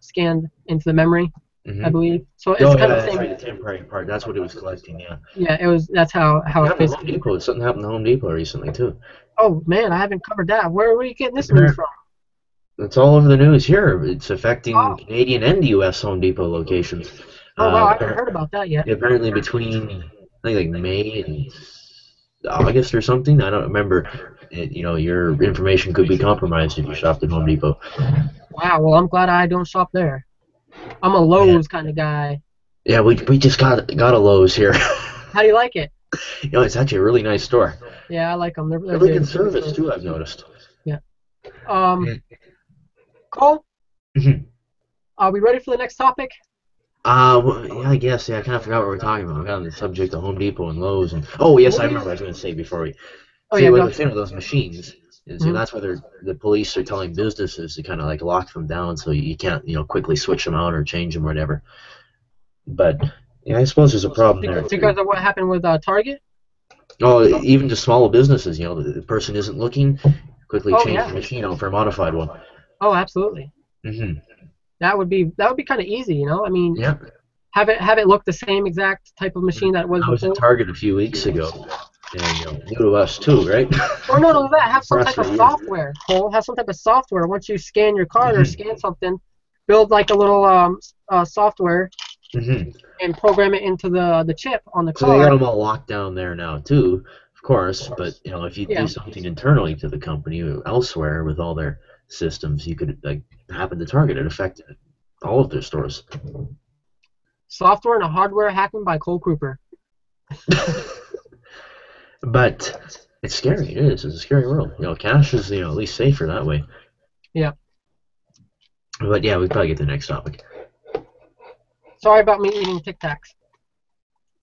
scanned into the memory, I believe. So it's Oh kind yeah, of the that's same. right. The temporary part. That's what it was collecting. Yeah. Yeah, it was. That's how What it happened to Home basically. Depot? Something happened to Home Depot recently too. Oh man, I haven't covered that. Where were you getting this news from? It's all over the news here. It's affecting Oh, Canadian and U.S. Home Depot locations. oh wow, I haven't heard about that yet. Apparently between I think like May and August or something. I don't remember. Your information could be compromised if you shopped at Home Depot. Wow, well I'm glad I don't shop there. I'm a Lowe's kind of guy. Yeah, we just got a Lowe's here. How do you like it? It's actually a really nice store. Yeah, I like them. They're Really good. good service too. I've noticed. Yeah. Cole, Mhm. are we ready for the next topic? Yeah, I guess. Yeah, I kind of forgot what we were talking about. We got on the subject of Home Depot and Lowe's, and oh yes, I remember what I was going to say before we. Oh See, yeah, what go. the thing with those machines is, that's why the police are telling businesses to kind of like lock them down so you can't, quickly switch them out or change them or whatever. But yeah, I suppose there's a problem there Because too. of what happened with Target? Oh, even just smaller businesses, the person isn't looking, quickly Oh change yeah. the machine out for a modified one. Oh, absolutely. hmm That would be kind of easy, I mean, Yeah. have it look the same exact type of machine that it was I was at before. Target a few weeks ago, and new to us too, right? Or no, that have some type of Frustrating. software. Cole, have some type of software. Once you scan your card or scan something, build like a little software and program it into the chip on the So they got card. them all locked down there now too, of course. But if you Yeah. do something internally to the company or elsewhere with all their systems, you could happen to target it, affect all of their stores. Software and hardware hacking by Cole Cooper. But it's scary. It is. It's a scary world. Cash is at least safer that way. Yeah. But yeah, we probably get to the next topic. Sorry about me eating Tic Tacs.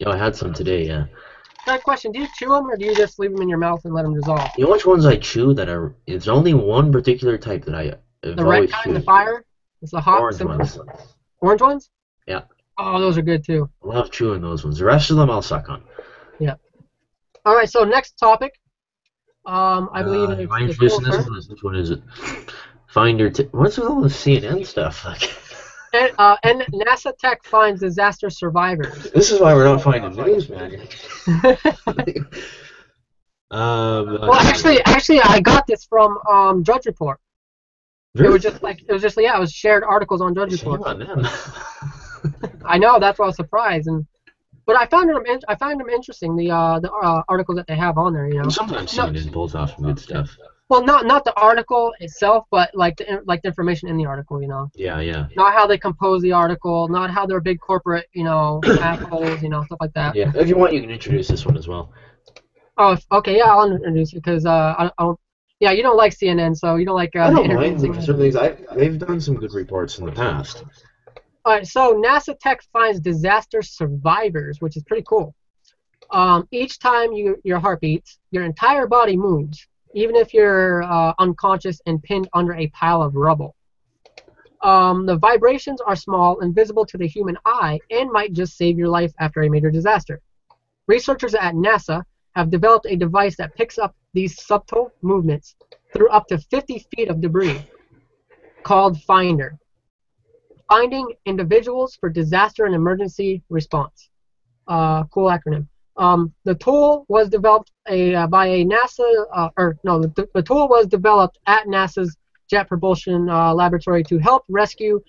I had some today. Yeah. Got a question. Do you chew them or do you just leave them in your mouth and let them dissolve? You know which ones I chew that are? It's only one particular type that I have The red always kind, chewed. the fire? It's the hot Orange simple. ones. Orange ones? Yeah. Oh, those are good too. I love chewing those ones. The rest of them I'll suck on. Yeah. All right. So next topic. I believe Am I introducing this one? Which one is it? Find your. What's with all the CNN stuff? And NASA tech finds disaster survivors. This is why we're not finding news, man. Well, actually, I got this from Drudge Report. Really? It was shared articles on Drudge Report. Shame on them. I know, that's why I was surprised, but I found them interesting. The articles that they have on there, you know. Sometimes CNN pulls off some good stuff. Well, not the article itself, but like the information in the article, you know. Yeah, yeah. Not how they compose the article, not how they're big corporate, you know, assholes, you know, stuff like that. Yeah, if you want, you can introduce this one as well. Oh, okay, yeah, I'll introduce it because I don't. Yeah, you don't like CNN, so you don't like. I don't mind certain things. They've done some good reports in the past. All right, so NASA tech finds disaster survivors, which is pretty cool. Each time your heart beats, your entire body moves, even if you're unconscious and pinned under a pile of rubble. The vibrations are small and visible to the human eye and might just save your life after a major disaster. Researchers at NASA have developed a device that picks up these subtle movements through up to 50 feet of debris, called Finder. Finding individuals for disaster and emergency response. Cool acronym. The tool was developed by a NASA, the tool was developed at NASA's Jet Propulsion Laboratory to help rescuers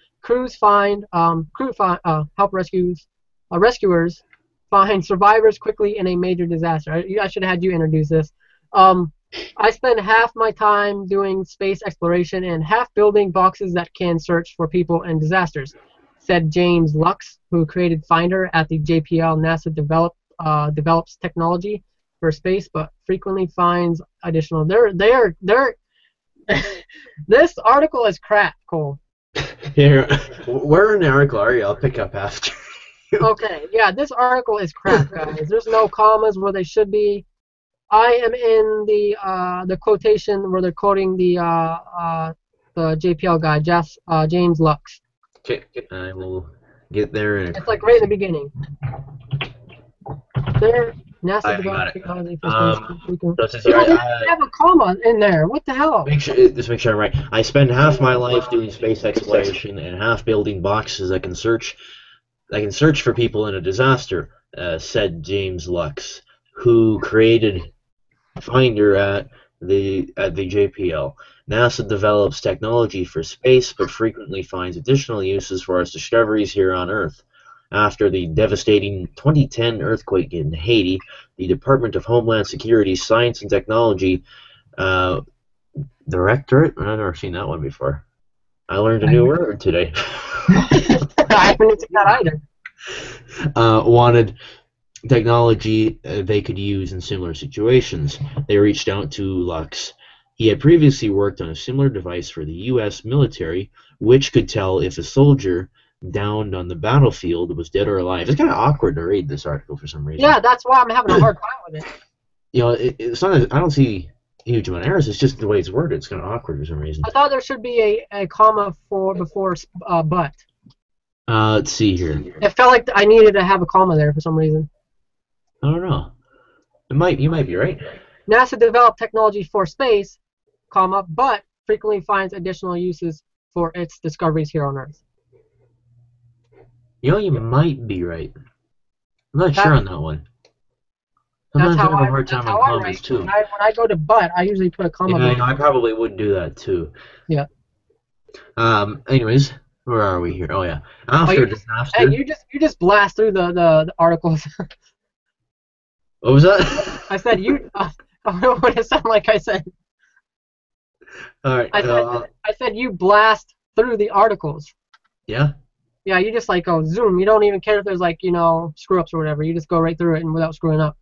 find survivors quickly in a major disaster. I should have had you introduce this. I spend half my time doing space exploration and half building boxes that can search for people in disasters, said James Lux, who created Finder at the JPL. NASA develops technology for space, but frequently finds additional. This article is crap, Cole. Here, where in the article are you? I'll pick up after. Okay, yeah, this article is crap, guys. There's no commas where they should be. I am in the quotation where they're quoting the JPL guy, James Lux. Okay, I will get there. It's like right in the beginning. There, NASA developed technology for space. They have a comma in there. What the hell? Make sure I'm right. I spend half my life doing space exploration and half building boxes that can search for people in a disaster, said James Lux, who created Finder at the JPL. NASA develops technology for space, but frequently finds additional uses for its discoveries here on Earth. After the devastating 2010 earthquake in Haiti, the Department of Homeland Security Science and Technology Directorate, I've never seen that one before. I learned a new word today. I haven't seen that either. Wanted technology they could use in similar situations. They reached out to Lux. He had previously worked on a similar device for the U.S. military, which could tell if a soldier downed on the battlefield was dead or alive. It's kind of awkward to read this article for some reason. Yeah, that's why I'm having a hard time with it. You know, it's not. I don't see a huge amount of errors. It's just the way it's worded. It's kind of awkward for some reason. I thought there should be a comma before but. Let's see here. It felt like I needed to have a comma there for some reason. I don't know. You might be right. NASA developed technology for space, comma, but frequently finds additional uses for its discoveries here on Earth. You know, you might be right. I'm not sure on that one. Sometimes I have a hard time on commas too. When I go to but, I usually put a comma. Yeah, I probably would do that too. Yeah. Anyways, where are we here? Oh yeah. After disaster. Hey, you just blast through the articles. What was that? I said you. I don't know what it sounded like. I said. All right. I said you blast through the articles. Yeah. Yeah, you just like go zoom. You don't even care if there's like screw ups or whatever. You just go right through it and without screwing up.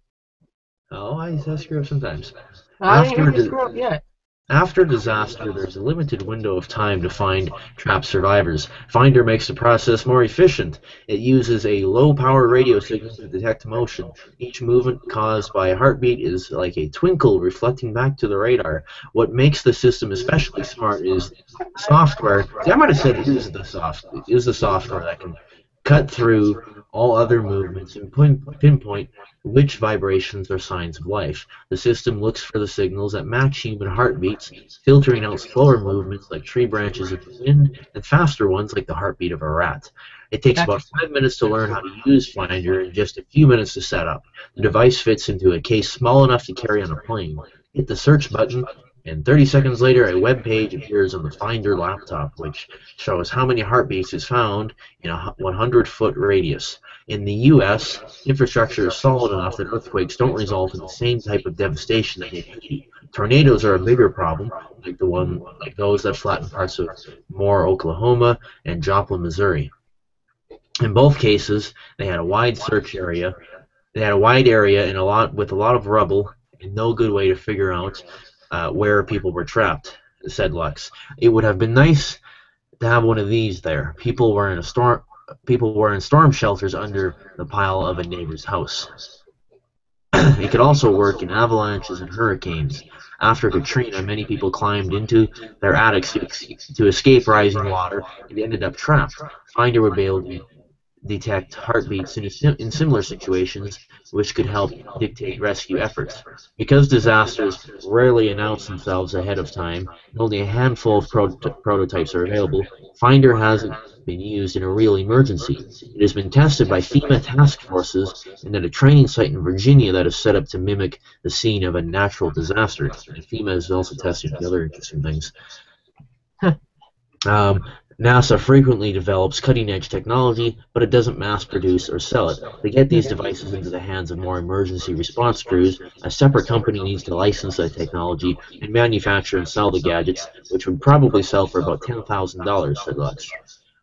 Oh, I screw up sometimes. I didn't even screw up yet. After disaster, there's a limited window of time to find trapped survivors. Finder makes the process more efficient. It uses a low-power radio signal to detect motion. Each movement caused by a heartbeat is like a twinkle reflecting back to the radar. What makes the system especially smart is software. See, I might have said is the software that can cut through all other movements and pinpoint which vibrations are signs of life. The system looks for the signals that match human heartbeats, filtering out slower movements like tree branches in the wind and faster ones like the heartbeat of a rat. It takes Gotcha. about 5 minutes to learn how to use Finder and just a few minutes to set up. The device fits into a case small enough to carry on a plane. Hit the search button, and 30 seconds later a web page appears on the Finder laptop, which shows how many heartbeats is found in a 100-foot radius. In the U.S., infrastructure is solid enough that earthquakes don't result in the same type of devastation that hit Haiti. Tornadoes are a bigger problem, like those that flatten parts of Moore, Oklahoma, and Joplin, Missouri. In both cases, they had a wide search area. They had a wide area and with a lot of rubble, and no good way to figure out where people were trapped, said Lux. It would have been nice to have one of these there. People were in storm shelters under the pile of a neighbor's house. It could also work in avalanches and hurricanes. After Katrina, many people climbed into their attics to escape rising water and ended up trapped. Finder would be able to detect heartbeats in similar situations, which could help dictate rescue efforts. Because disasters rarely announce themselves ahead of time, and only a handful of prototypes are available, Finder hasn't been used in a real emergency. It has been tested by FEMA task forces and at a training site in Virginia that is set up to mimic the scene of a natural disaster. And FEMA is also testing the other interesting things. NASA frequently develops cutting-edge technology, but it doesn't mass-produce or sell it. To get these devices into the hands of more emergency response crews, a separate company needs to license the technology and manufacture and sell the gadgets, which would probably sell for about $10,000, said Lux.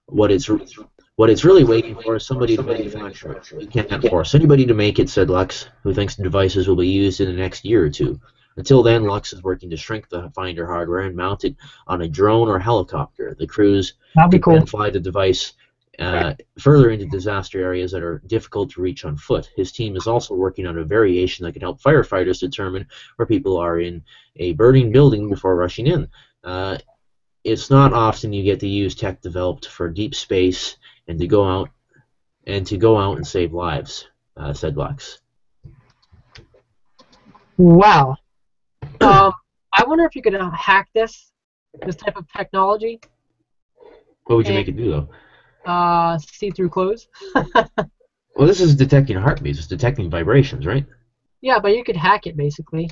What it's really waiting for is somebody to manufacture it. We can't force anybody to make it, said Lux, who thinks the devices will be used in the next year or two. Until then, Lux is working to shrink the Finder hardware and mount it on a drone or helicopter. The crews can fly the device further into disaster areas that are difficult to reach on foot. His team is also working on a variation that can help firefighters determine where people are in a burning building before rushing in. It's not often you get to use tech developed for deep space and to go out and save lives, said Lux. Wow. I wonder if you could hack this type of technology. What would you make it do, though? See-through clothes. Well, this is detecting heartbeats. It's detecting vibrations, right? Yeah, but you could hack it, basically.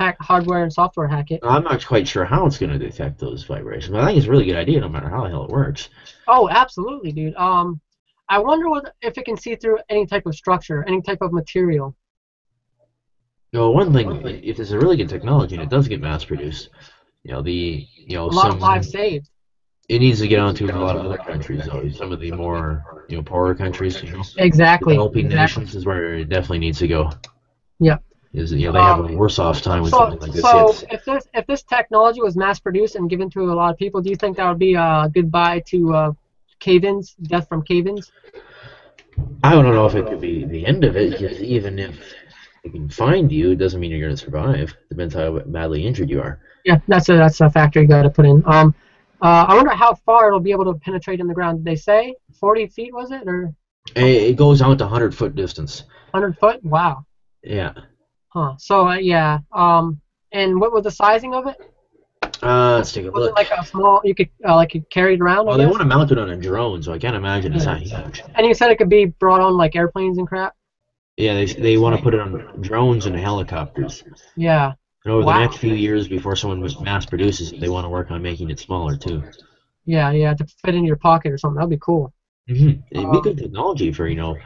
Hack hardware and software hack it. I'm not quite sure how it's going to detect those vibrations, but I think it's a really good idea no matter how the hell it works. Oh, absolutely, dude. I wonder if it can see through any type of structure, any type of material. One thing, if it's a really good technology and it does get mass-produced, a lot of lives saved. It needs to get onto a lot of other countries, though. Some of the more, poorer countries, Exactly. Developing nations is where it definitely needs to go. Yeah. They have a worse off time when something like this hits. So, if this technology was mass-produced and given to a lot of people, do you think that would be a goodbye to cave-ins, death from cave-ins? I don't know if it could be the end of it, because even if they can find you, it doesn't mean you're going to survive. Depends how badly injured you are. Yeah, that's a factor you got to put in. I wonder how far it'll be able to penetrate in the ground. Did they say 40 feet? Was it or? It goes out to 100-foot distance. 100 foot? Wow. Yeah. Huh. So yeah. And what was the sizing of it? Let's take a look. Was it like a small? You could carry it around? Well, they want to mount it on a drone, so I can't imagine it's that huge. And you said it could be brought on like airplanes and crap. Yeah, they want to put it on drones and helicopters. Yeah. And over the next few years, before someone mass produces it, they want to work on making it smaller too. Yeah, to fit in your pocket or something. That'd be cool. It'd be good technology for in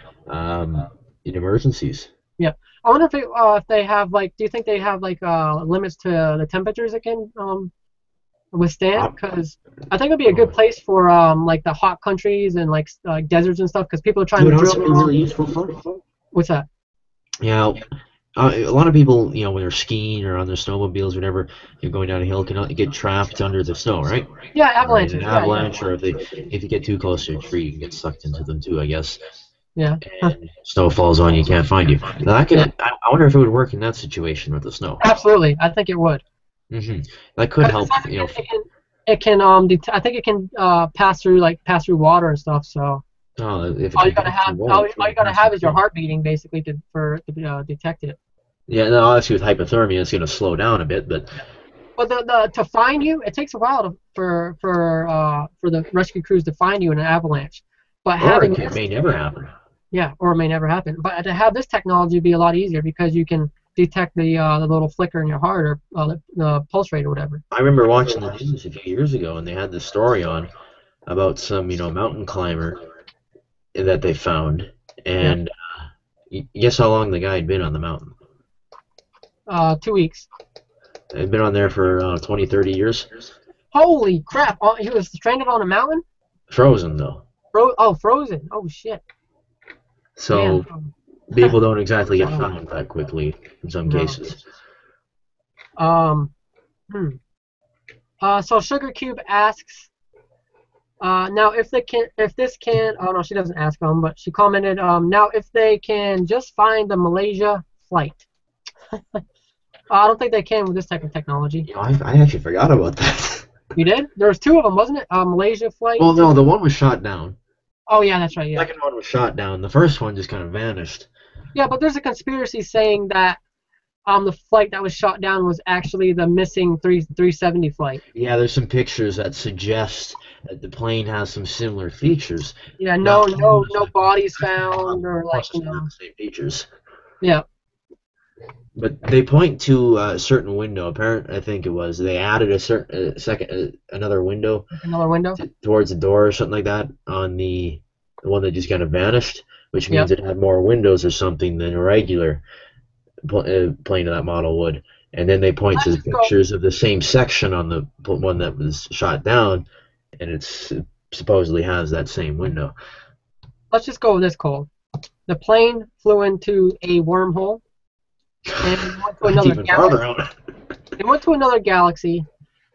emergencies. Yeah, I wonder if they have do you think they have limits to the temperatures it can withstand? Because I think it'd be a good place for the hot countries and deserts and stuff. Because people are trying to drill. Be really useful for? What's that? Yeah. A lot of people, when they're skiing or on their snowmobiles, whenever you're going down a hill, can get trapped under the snow, right? Yeah, avalanches. An avalanche, or if you get too close to a tree, you can get sucked into them too, I guess. Yeah. And snow falls on you, can't find you. Now, I wonder if it would work in that situation with the snow. Absolutely, I think it would. That could help. I think it can. I think it can pass through water and stuff. So. if it All you comes gotta back too have, low, all you gotta have is your heart beating basically to detect it. Yeah, no, obviously with hypothermia, it's going to slow down a bit, but But the to find you, it takes a while for the rescue crews to find you in an avalanche. But or having it this, may never happen. yeah, or it may never happen. But to have this technology would be a lot easier because you can detect the little flicker in your heart or the pulse rate or whatever. I remember watching the news a few years ago, and they had this story on about some, mountain climber that they found, Yeah. and guess how long the guy had been on the mountain? 2 weeks. He'd been on there for 20, 30 years. Holy crap! He was stranded on a mountain. Frozen though. Frozen. Oh shit. So Man. people don't exactly get found that quickly in some cases. Um. So Sugar Cube asks, now if this can, oh no, she doesn't ask but she commented, now if they can just find the Malaysia flight. I don't think they can with this type of technology. I actually forgot about that. You did? There was two of them, wasn't it? Malaysia flight. Well, no, the one was shot down. Oh yeah, that's right. Yeah. The second one was shot down. The first one just kind of vanished. Yeah, but there's a conspiracy saying that the flight that was shot down was actually the missing 370 flight. Yeah, there's some pictures that suggest that the plane has some similar features. Yeah, no bodies found or like the same features. Yeah. But they point to a certain window. I think it was they added another window. Another window towards the door or something like that on the one that just kind of vanished, which means it had more windows or something than a regular plane of that model would. And then they point to pictures of the same section on the one that was shot down, and it supposedly has that same window. Let's just go with this, Cole. The plane flew into a wormhole. And it went to another galaxy. It went to another galaxy,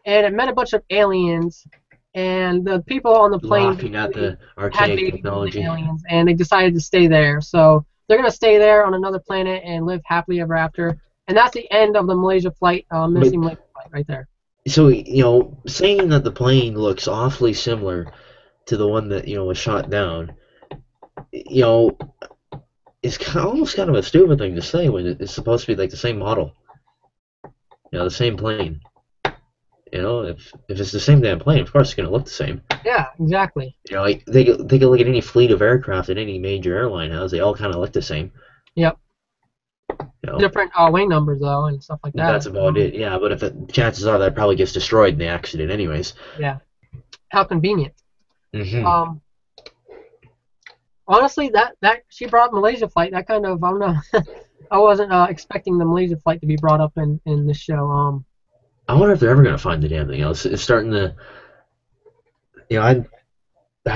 and it met a bunch of aliens. And the people on the plane laughing at the archaic technology, aliens, and they decided to stay there. So they're gonna stay there on another planet and live happily ever after. And that's the end of the Malaysia flight, missing Malaysia flight, right there. So saying that the plane looks awfully similar to the one that was shot down, it's almost kind of a stupid thing to say when it's supposed to be like the same model. The same plane. If it's the same damn plane, of course it's going to look the same. Yeah, exactly. Like they can look at any fleet of aircraft that any major airline has. They all kind of look the same. Yep. Different wing numbers though and stuff like that. That's about it. Yeah, but chances are that probably gets destroyed in the accident anyways. Yeah. How convenient. Mm-hmm. Honestly, that she brought Malaysia flight. That kind of I don't know. I wasn't expecting the Malaysia flight to be brought up in this show. I wonder if they're ever gonna find the damn thing. It's starting to. I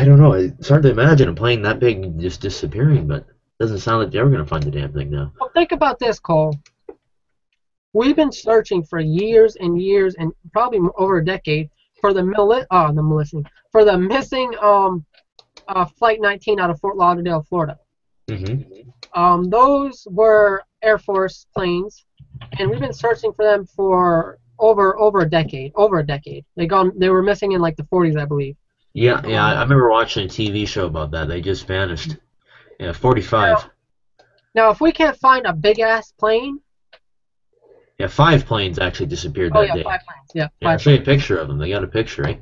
don't know. It's hard to imagine a plane that big just disappearing, but it doesn't sound like they're ever gonna find the damn thing now. Well, think about this, Cole. We've been searching for years and years, and probably over a decade, for the missing Flight 19 out of Fort Lauderdale, Florida. Mm-hmm. Those were Air Force planes, and we've been searching for them for over a decade. They were missing in like the 40s, I believe. Yeah, I remember watching a TV show about that. They just vanished. Yeah, 45. Now, if we can't find a big ass plane. Yeah, 5 planes actually disappeared that day. 5 planes. Yeah. I'll show you a picture of them. They got a picture, right?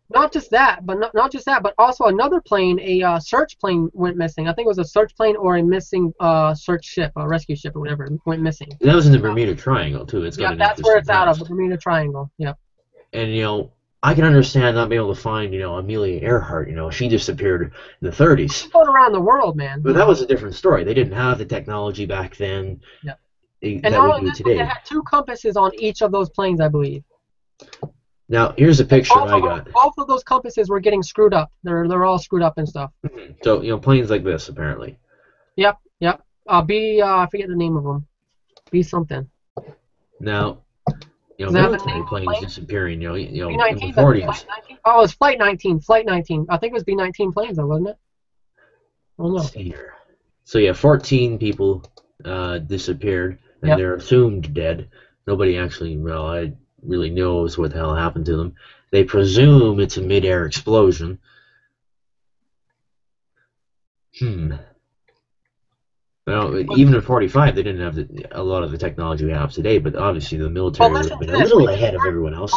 Not just that, but also another plane, a search plane went missing. I think it was a search plane or a missing search ship, a rescue ship or whatever, went missing. That was in the Bermuda Triangle too. That's where it's out of, the Bermuda Triangle. Yeah. And I can understand not being able to find Amelia Earhart. She disappeared in the 30s. She's going around the world, man. But that was a different story. They didn't have the technology back then. Yeah. That we do today. They had 2 compasses on each of those planes, I believe. Now, here's a picture I got. Both of those compasses were getting screwed up. They're all screwed up and stuff. So, planes like this, apparently. Yep. I forget the name of them. B something. Now, military planes disappearing, in the 40s. Oh, it was Flight 19. Flight 19. I think it was B-19 planes, though, wasn't it? I don't know. Let's see here. So, 14 people disappeared, and they're assumed dead. Nobody actually, really knows what the hell happened to them. They presume it's a mid-air explosion. Hmm. Well, even in 45, they didn't have a lot of the technology we have today, but obviously the But military would have listen been to a this. little ahead of everyone else.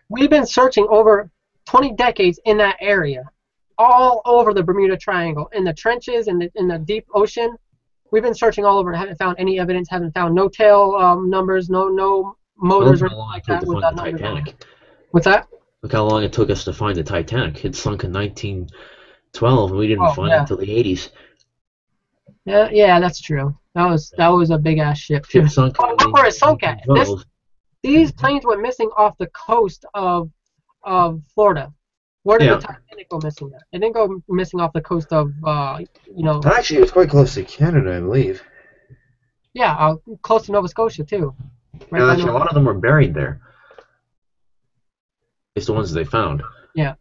We've been searching over 20 decades in that area, all over the Bermuda Triangle, in the trenches, in the deep ocean. We've been searching all over and haven't found any evidence, haven't found no tail numbers, no motors or Look how anything long it like took that to with find the numbers on it. Titanic. What's that? Look how long it took us to find the Titanic. It sunk in 1912, and we didn't Oh, find it yeah. until the 80s. Yeah, that's true. That was a big ass ship too. Ship sunk Oh, in look where it sunk at. 1912. These planes went missing off the coast of Florida. Where did the Yeah. Titanic go missing at? It didn't go missing off the coast of Actually, it was quite close to Canada, I believe. yeah, close to Nova Scotia too. Right by Actually, a Nova. lot of them were buried there. It's the ones they found. Yeah.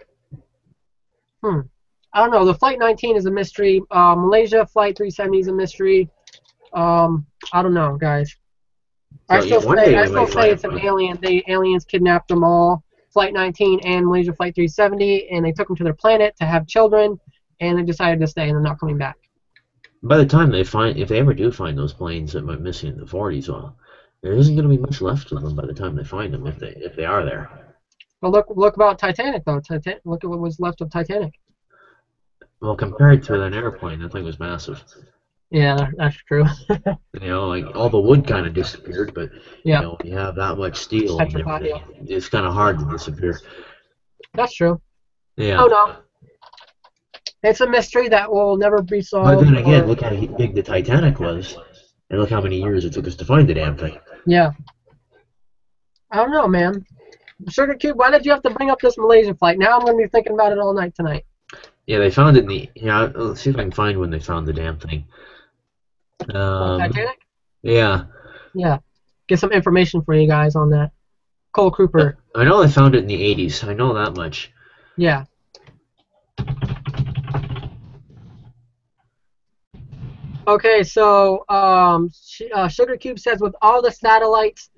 I don't know. The Flight 19 is a mystery. Malaysia Flight 370 is a mystery. I don't know, guys. So, one day I we still might say find it's an one. alien. Aliens kidnapped them all, Flight 19 and Malaysia Flight 370, and they took them to their planet to have children, and they decided to stay, and they're not coming back. By the time they find, if they ever do find those planes that went missing in the 40s, well, there isn't going to be much left of them by the time they find them, if they are there. But look about Titanic though. Look at what was left of Titanic. Well, compared to an airplane, that thing was massive. Yeah, that's true. Like all the wood kind of disappeared, but Yeah, when you have that much steel and petrified. everything, it's kind of hard to disappear. That's true. Yeah. Oh no, it's a mystery that will never be But solved. then again, look how big the Titanic was, and look how many years it took us to find the damn thing. Yeah. I don't know, man. Sugar Cube, why did you have to bring up this Malaysian flight? Now I'm going to be thinking about it all night tonight. Yeah, they found it in the. Yeah, let's see if I can find when they found the damn thing. Titanic? Yeah. Yeah. Get some information for you guys on that. Cole Cooper. I know they found it in the 80s. I know that much. Yeah. Okay, so Sugar Cube says, with all the satellites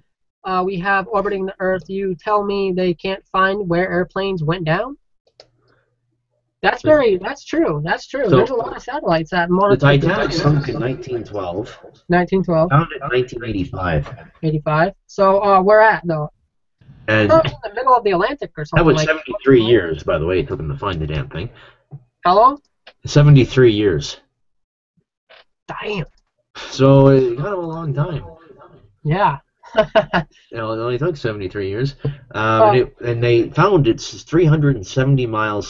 we have orbiting the Earth, you tell me they can't find where airplanes went down? That's true. That's true. So, there's a lot of satellites that monitor. The Titanic sunk in 1912. 1912. Found in 1985. 85. So where at though? And in the middle of the Atlantic or something. That was 73 years, by the way. It took them to find the damn thing. How long? 73 years. Damn. So it got a long time. Yeah. It only took 73 years. And they found it's 370 miles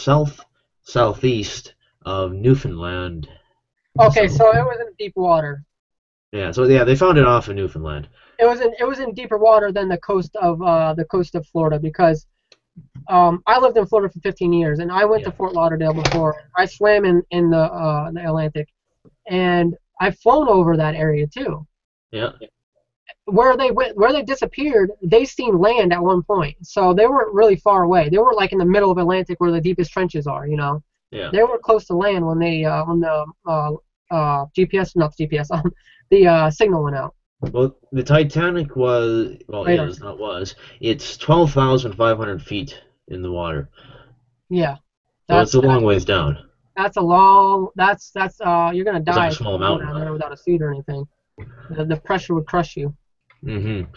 southeast of Newfoundland. Okay, so it was in deep water. Yeah, so yeah, they found it off of Newfoundland. It was in deeper water than the coast of Florida, because I lived in Florida for 15 years, and I went to Fort Lauderdale before. I swam in the Atlantic, and I've flown over that area too. Yeah. Where they disappeared, they seen land at one point, so they weren't really far away. They were like in the middle of Atlantic, where the deepest trenches are. Yeah. They were close to land when the GPS, not the GPS, the signal went out. Well, the Titanic was, it's 12,500 feet in the water. Yeah. So it's a long ways down. That's you're gonna die a small mountain down there without a suit or anything. The pressure would crush you. Mm-hmm.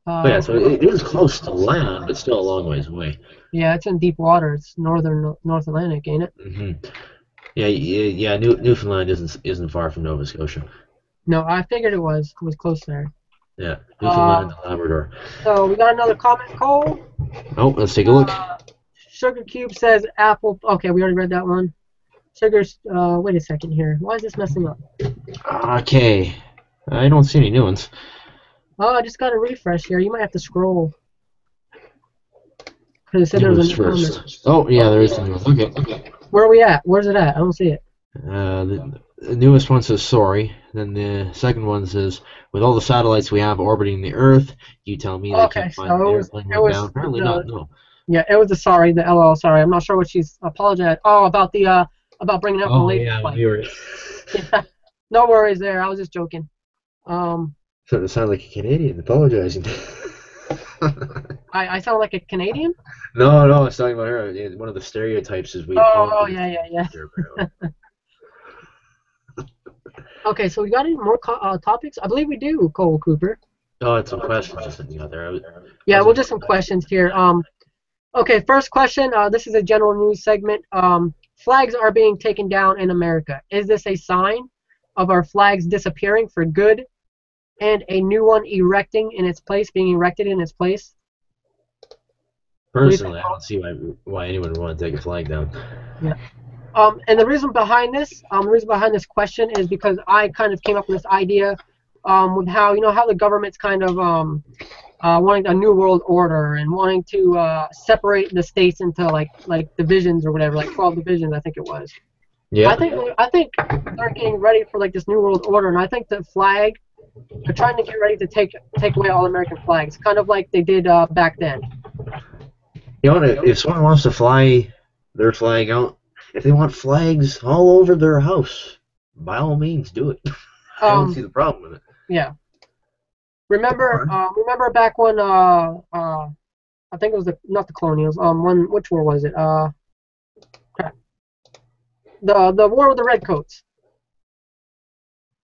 Yeah, so it is close to land, but still a long ways away. Yeah, it's in deep water. It's North Atlantic, ain't it? Mm-hmm. Yeah. Newfoundland isn't far from Nova Scotia. No, I figured it was close there. Yeah, Newfoundland and Labrador. So we got another comment, Cole. Oh, let's take a look. Sugar Cube says Apple. Okay, we already read that one. Sugar's. Wait a second here. Why is this messing up? Okay, I don't see any new ones. Oh, I just got a refresh here. You might have to scroll. Because it said there was a comment. Oh, yeah, there is a new one. Okay. Where are we at? Where's it at? I don't see it. The newest one says sorry. Then the second one says, with all the satellites we have orbiting the Earth, you tell me they can't find the airplane went down. Apparently not. No. Yeah, it was the sorry, the LL sorry. I'm not sure what she's apologizing. Oh, about the about bringing up the latest flight. Yeah, no worries there. I was just joking. So it sounds like a Canadian apologizing. I sound like a Canadian? No, no, I was talking about her. Yeah, one of the stereotypes is we Oh, apologize. yeah. Apparently. Okay, so we got any more topics? I believe we do, Cole Cooper. Oh, it's some questions just sitting out there. Yeah, we'll just some questions here. Okay, first question. This is a general news segment. Flags are being taken down in America. Is this a sign of our flags disappearing for good and a new one being erected in its place? Personally, I don't see why anyone would want to take a flag down. Yeah. And the reason behind this question is because I kind of came up with this idea with how how the government's kind of wanting a new world order and wanting to separate the states into like divisions or whatever, like 12 divisions, I think it was. Yeah. I think they're getting ready for like this new world order, and I think the flag, they're trying to get ready to take away all American flags, kind of like they did back then. You know, if someone wants to fly their flag out, if they want flags all over their house, by all means, do it. I don't see the problem with it. Yeah. Remember back when I think it was not the colonials. Which war was it? Crap. The war with the redcoats.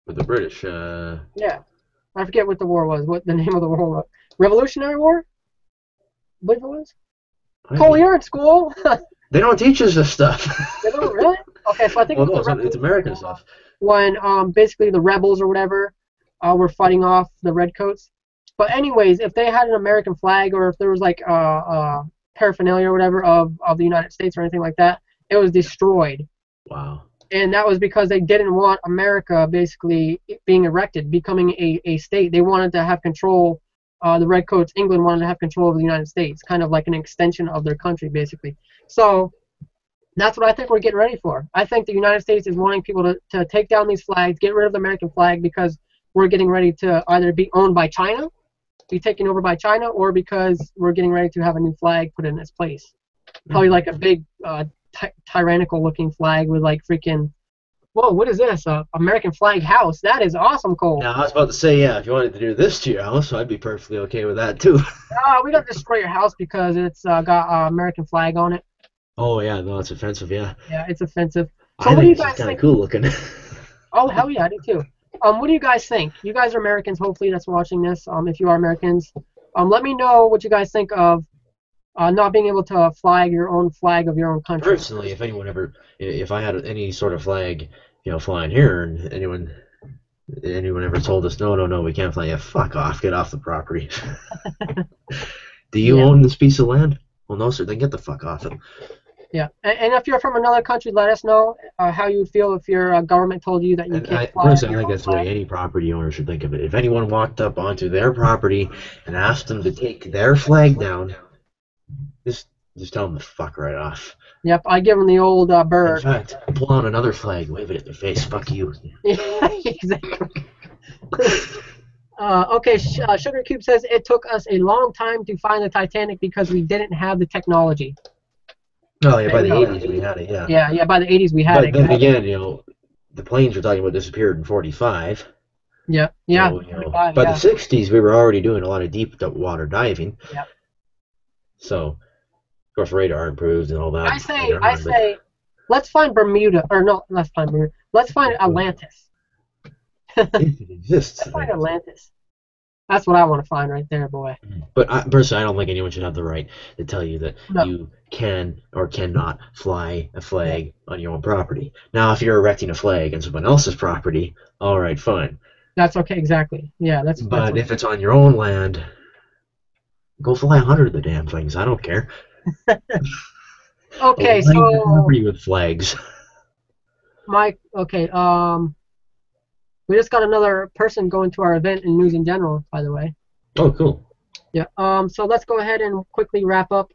With the British. Yeah. I forget what the war was. What the name of the war was? Revolutionary War? I believe it was. Cole, you're in school. They don't teach us this stuff. They don't really? Okay, so I think it's American stuff. When basically the rebels or whatever were fighting off the redcoats. But anyways, if they had an American flag or if there was like paraphernalia or whatever of the United States or anything like that, it was destroyed. Wow. And that was because they didn't want America basically being erected, becoming a state. They wanted to have control. The redcoats, England wanted to have control of the United States, kind of like an extension of their country, basically. So that's what I think we're getting ready for. I think the United States is wanting people to take down these flags, get rid of the American flag, because we're getting ready to either be owned by China, be taken over by China, or because we're getting ready to have a new flag put in its place. Probably like a big tyrannical-looking flag with like freaking, whoa, what is this? American flag house. That is awesome, Cole. Now, I was about to say, yeah, if you wanted to do this to your house, I'd be perfectly okay with that, too. We don't destroy your house because it's got American flag on it. Oh, yeah, no, it's offensive, yeah. Yeah, it's offensive. So I what do you think guys it's kind think? of cool looking. Oh, hell yeah, I do too. What do you guys think? You guys are Americans, hopefully, that's watching this. If you are Americans, let me know what you guys think of not being able to flag your own flag of your own country. Personally, if I had any sort of flag, flying here, and anyone ever told us, no, we can't fly, yeah, fuck off, get off the property. Do you own this piece of land? Well, no, sir, then get the fuck off it. Yeah, and if you're from another country, let us know how you would feel if your government told you that you can't fly. Personally, I think that's the way any property owner should think of it. If anyone walked up onto their property and asked them to take their flag down, just tell them to fuck right off. Yep, I give them the old bird. In fact, pull out another flag, wave it at their face, fuck you. Yeah, exactly. Okay, Sugar Cube says it took us a long time to find the Titanic because we didn't have the technology. Oh, yeah, by the 80s we had it, yeah. Yeah, by the 80s we had it. But then again, the planes we're talking about disappeared in 45. Yeah. So, by the 60s, we were already doing a lot of deep water diving. Yeah. So, of course, radar improved and all that. I say, let's find Bermuda, or no, let's find Bermuda. Let's find Atlantis. If it exists. Let's find Atlantis. That's what I want to find right there, boy. But personally, I don't think anyone should have the right to tell you that you can or cannot fly a flag on your own property. Now, if you're erecting a flag on someone else's property, all right, fine. That's okay, exactly. Yeah, that's. But okay. if it's on your own land, go fly 100 of the damn things. I don't care. Okay, so. Property with flags. Mike, okay. We just got another person going to our event in News in General, by the way. Oh, cool. Yeah. So let's go ahead and quickly wrap up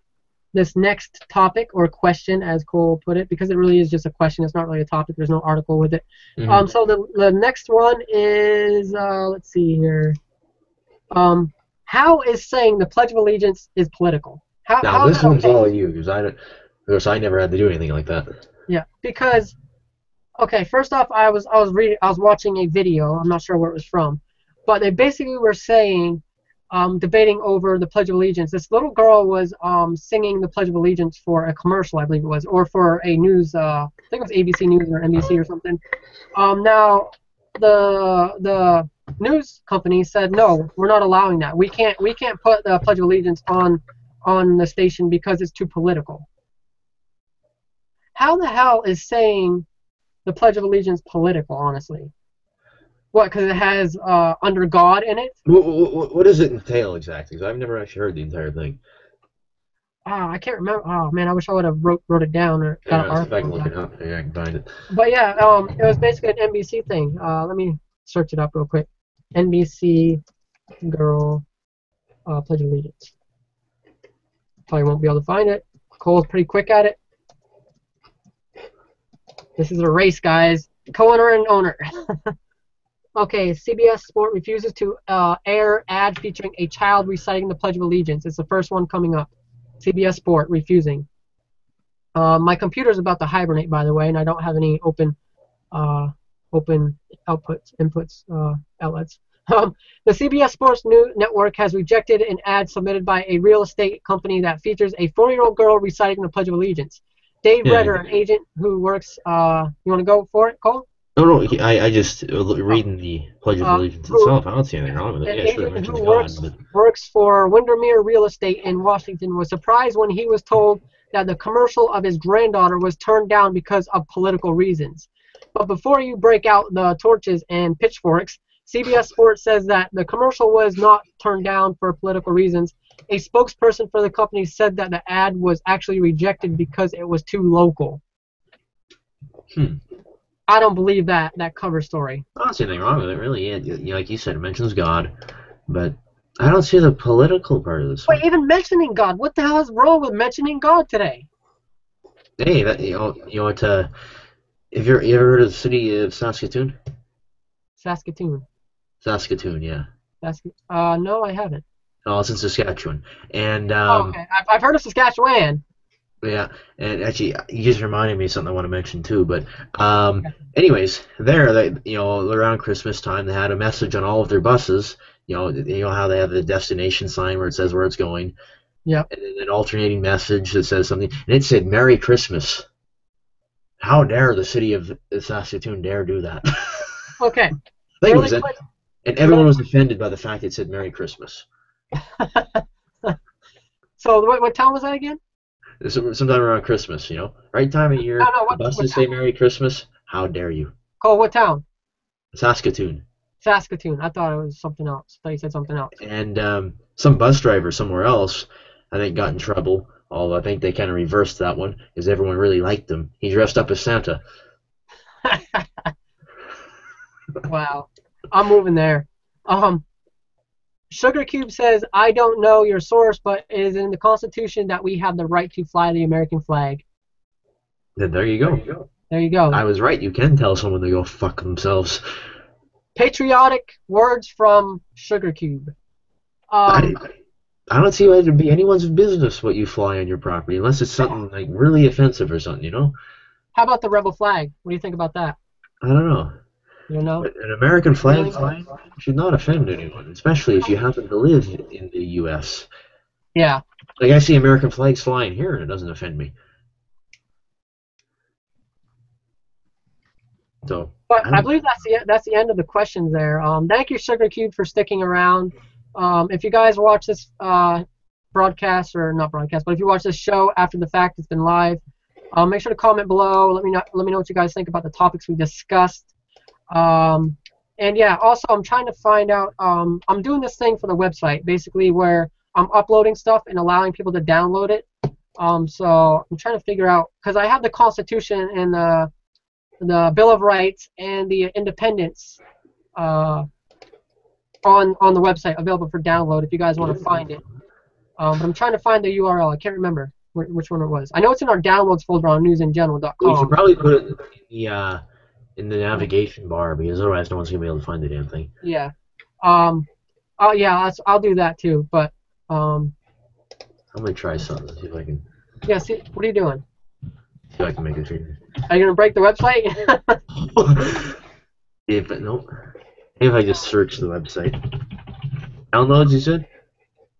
this next topic or question, as Cole put it, because it really is just a question. It's not really a topic. There's no article with it. Mm-hmm. So the next one is let's see here. How is saying the Pledge of Allegiance is political? Now this one's all you, because I never had to do anything like that. Yeah, because. Okay, first off, I was watching a video. I'm not sure where it was from, but they basically were saying debating over the Pledge of Allegiance. This little girl was singing the Pledge of Allegiance for a commercial, I believe it was, or for a news, I think it was ABC News or NBC or something. Now, the news company said, no, we're not allowing that. We can't put the Pledge of Allegiance on the station because it's too political. How the hell is saying the Pledge of Allegiance political, honestly? What, because it has under God in it? What does it entail exactly? Because I've never actually heard the entire thing. I can't remember. Oh man, I wish I would have wrote it down or got an article. I can look it up. Yeah, I can find it. But yeah, it was basically an NBC thing. Let me search it up real quick. NBC girl Pledge of Allegiance. Probably won't be able to find it. Cole's pretty quick at it. This is a race, guys. Co-owner and owner. Okay, CBS Sport refuses to air ad featuring a child reciting the Pledge of Allegiance. It's the first one coming up. CBS Sport refusing. My computer's about to hibernate, by the way, and I don't have any open inputs, outlets. The CBS Sports News Network has rejected an ad submitted by a real estate company that features a 4-year-old girl reciting the Pledge of Allegiance. Dave Redder, an agent who works. You want to go for it, Cole? No, I just reading the Pledge of Allegiance itself. I don't see anything wrong with it. An agent who works for Windermere Real Estate in Washington was surprised when he was told that the commercial of his granddaughter was turned down because of political reasons. But before you break out the torches and pitchforks, CBS Sports says that the commercial was not turned down for political reasons. A spokesperson for the company said that the ad was actually rejected because it was too local. I don't believe that cover story. I don't see anything wrong with it, really. Yeah, like you said, it mentions God, but I don't see the political part of this. Wait, even mentioning God? What the hell is wrong with mentioning God today? Hey, you know what? Have you ever heard of the city of Saskatoon? Saskatoon, yeah. No, I haven't. Oh, it's in Saskatchewan, and okay, I've heard of Saskatchewan. Yeah, and actually, you just reminded me of something I want to mention too. But, anyways, around Christmas time, they had a message on all of their buses. You know how they have the destination sign where it says where it's going. Yeah. And then an alternating message that says something, and it said "Merry Christmas." How dare the city of Saskatoon dare do that? Okay. And everyone was offended by the fact it said "Merry Christmas." So what town was that again? Sometime around Christmas, right time of year. The buses say "Merry Christmas." How dare you? Cole, what town? Saskatoon. Saskatoon. I thought it was something else. I thought you said something else. And some bus driver somewhere else, I think, got in trouble. Although I think they kind of reversed that one because everyone really liked him. He dressed up as Santa. Wow. I'm moving there. Sugar Cube says, I don't know your source, but it is in the Constitution that we have the right to fly the American flag. Then there you go. There you go. I was right. You can tell someone to go fuck themselves. Patriotic words from Sugar Cube. I don't see why it'd be anyone's business what you fly on your property, unless it's something like really offensive or something, How about the rebel flag? What do you think about that? I don't know. You don't know? But an American flag flying should not offend anyone, especially if you happen to live in the U.S. Yeah. Like, I see American flags flying here, and it doesn't offend me. So. But I believe that's the end of the questions there. Thank you, Sugar Cube, for sticking around. If you guys watch this broadcast, or not broadcast, but if you watch this show after the fact, it's been live, make sure to comment below. Let me know what you guys think about the topics we discussed. And yeah, also I'm trying to find out, I'm doing this thing for the website, basically, where I'm uploading stuff and allowing people to download it. So I'm trying to figure out, because I have the Constitution and the Bill of Rights and the Independence on the website available for download if you guys want to find it. But I'm trying to find the URL. I can't remember which one it was. I know it's in our downloads folder on newsingeneral.com. We should probably put it in the navigation bar, because otherwise no one's going to be able to find the damn thing. Yeah. Yeah, I'll do that too, but I'm going to try something, see if I can... Yeah, see, what are you doing? See if I can make it change. Are you going to break the website? Nope. Maybe if I just search the website. Downloads, you said?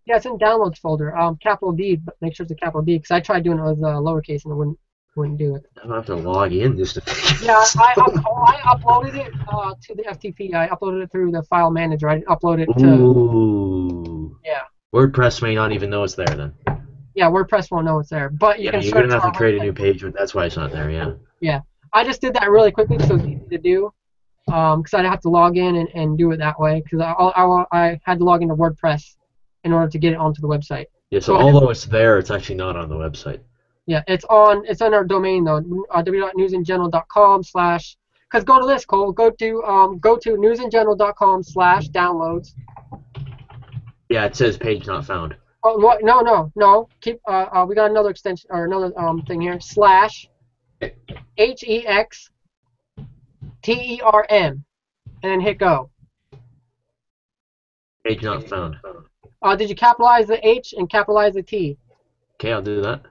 Yeah, it's in downloads folder. Capital D, but make sure it's a capital D, because I tried doing it with lowercase and it wouldn't do it. I'm gonna have to log in just to figure Yeah, this out. I uploaded it to the FTP. I uploaded it through the file manager. I didn't upload it to. Ooh. Yeah. WordPress may not even know it's there then. Yeah, WordPress won't know it's there, but you Yeah, can you're search gonna have our to create a website. new page, but that's why it's not there. Yeah. Yeah, I just did that really quickly, so it's easy to do. Because I'd have to log in and do it that way, because I had to log into WordPress in order to get it onto the website. Yeah. So I just, although it's there, it's actually not on the website. yeah, it's on our domain though, www.newsingeneral.com/. Because go to this, Cole. Go to newsingeneral.com/downloads. Yeah, it says page not found. Oh no. Keep we got another extension or another thing here. /HEXTERM, and then hit go. Page not found. Did you capitalize the H and capitalize the T? Okay, I'll do that.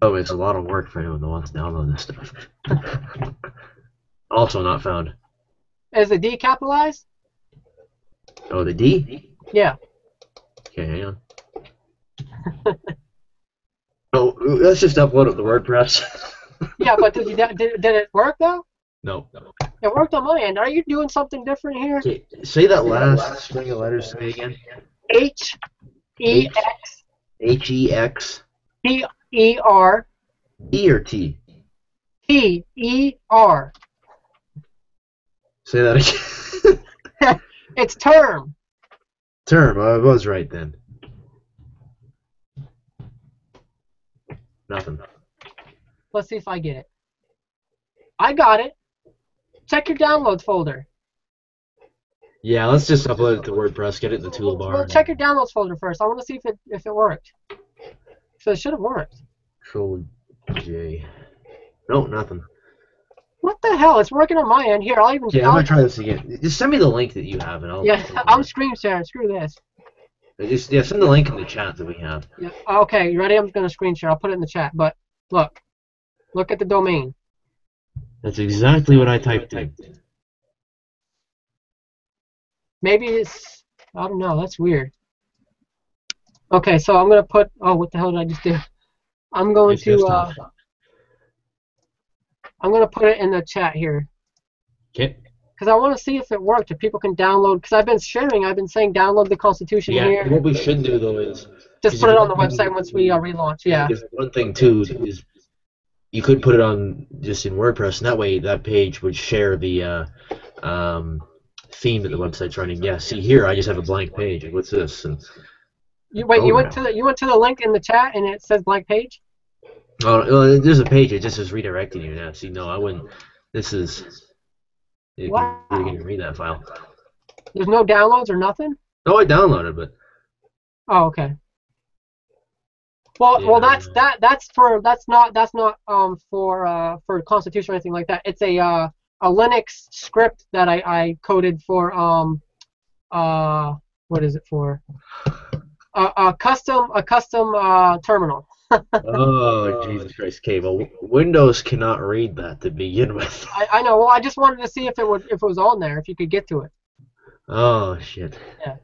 Oh, it's a lot of work for anyone that wants to download this stuff. Also not found. Is the D capitalized? Oh, the D? Yeah. Okay, hang on. Oh, let's just upload it to WordPress. Yeah, but did it work though? No. It worked on my end. Are you doing something different here? Okay, say that last string of letters to me again. HEX HEX. TER E or T? TER. Say that again. It's term. Term. I was right then. Nothing. Let's see if I get it. I got it. Check your downloads folder. Yeah, let's just upload it to WordPress, get it in the toolbar. Well, check your downloads folder first. I want to see if it worked. So it should have worked. Control J. No, nothing. What the hell? It's working on my end. Here, I'll even. Yeah, I'm gonna try this again. Just send me the link that you have, and I'll. Yeah, I'm screen sharing. Screw this. Just send the link in the chat that we have. Yeah. Okay, you ready? I'm gonna screen share. I'll put it in the chat. But look at the domain. That's exactly what I typed in. Maybe it's. I don't know. That's weird. Okay, so I'm gonna put. Oh, what the hell did I just do? I'm going to. I'm gonna put it in the chat here. Okay. Because I want to see if it worked. If people can download. Because I've been sharing. I've been saying download the Constitution here. Yeah. What we should do though is just put it on the website once we relaunch. Yeah. One thing too is you could put it on just in WordPress, and that way that page would share the theme that the website's running. Yeah. See here, I just have a blank page. What's this? And you went to the link in the chat and it says blank page. Oh, there's a page. It just is redirecting you now. See, no, I wouldn't. This is. Wow. You can read that file. There's no downloads or nothing? No, I downloaded, but. Oh, okay. Well, Yeah. that's not for Constitution or anything like that. It's a Linux script that I coded for what is it for? A custom terminal. Oh, Jesus Christ, okay, well, Windows cannot read that to begin with. I know. Well, I just wanted to see if it was on there, if you could get to it. Oh, shit. Yeah.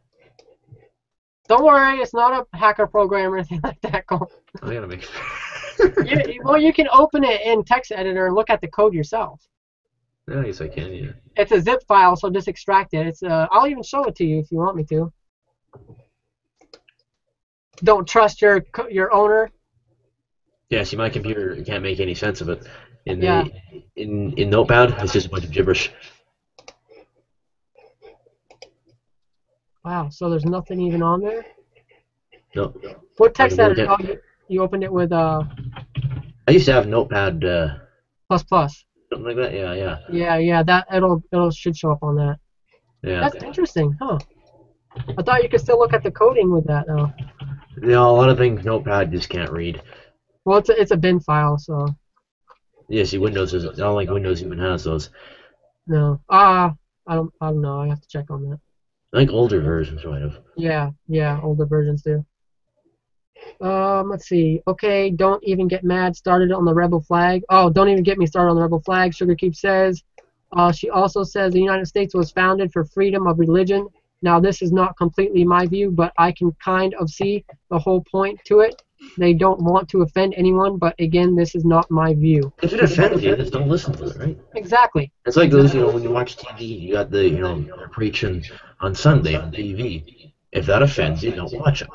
Don't worry, it's not a hacker program or anything like that. I gotta make sure. You can open it in text editor and look at the code yourself. I guess I can, yeah. It's a zip file, so just extract it. It's I'll even show it to you if you want me to. Don't trust your owner. Yeah, see, my computer can't make any sense of it. In Notepad, it's just a bunch of gibberish. Wow, so there's nothing even on there? No. What text editor? Oh, you opened it with I used to have Notepad plus plus. something like that. Yeah. Yeah. That it'll should show up on that. Yeah. That's interesting, huh? I thought you could still look at the coding with that though. Yeah, a lot of things Notepad just can't read. Well, it's a bin file, so. Yeah, see, Windows isn't. I don't think Windows even has those. No. I don't know. I have to check on that. I think older versions might have. Yeah, older versions do. Let's see. Okay, don't even get mad started on the rebel flag. Oh, don't even get me started on the rebel flag. Sugar Keep says. She also says the United States was founded for freedom of religion. Now, this is not completely my view, but I can kind of see the whole point to it. They don't want to offend anyone, but again, this is not my view. If it offends you, just don't listen to it, right? Exactly. It's like those, when you watch TV, you got the, they're preaching on Sunday on TV. If that offends you, don't watch it.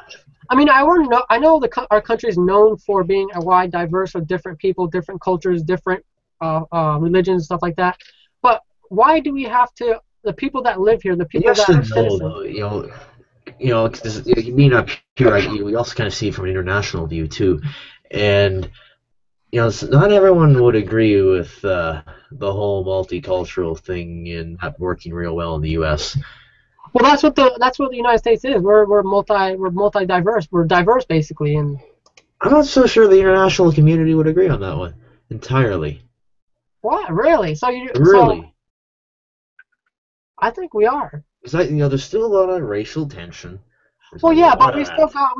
I mean, I know our country is known for being a wide, diverse of different people, different cultures, different religions, stuff like that. But why do we have to? The people that live here, the people that are citizens. Cause you mean up here, we also kind of see it from an international view too, and not everyone would agree with the whole multicultural thing and not working real well in the U.S. Well, that's what the United States is. We're multi-diverse. We're diverse basically, and I'm not so sure the international community would agree on that one entirely. What, really? So I think we are. There's still a lot of racial tension. Well, yeah, but we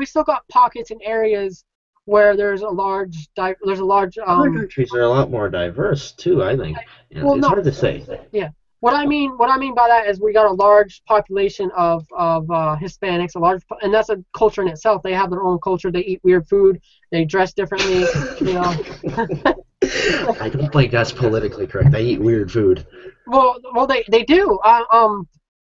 still got pockets and areas where there's a large. Other countries are a lot more diverse too. I think. It's hard to say. Yeah. What I mean by that is we got a large population of Hispanics, and that's a culture in itself. They have their own culture. They eat weird food. They dress differently. I don't think that's politically correct. They eat weird food. Well, they do.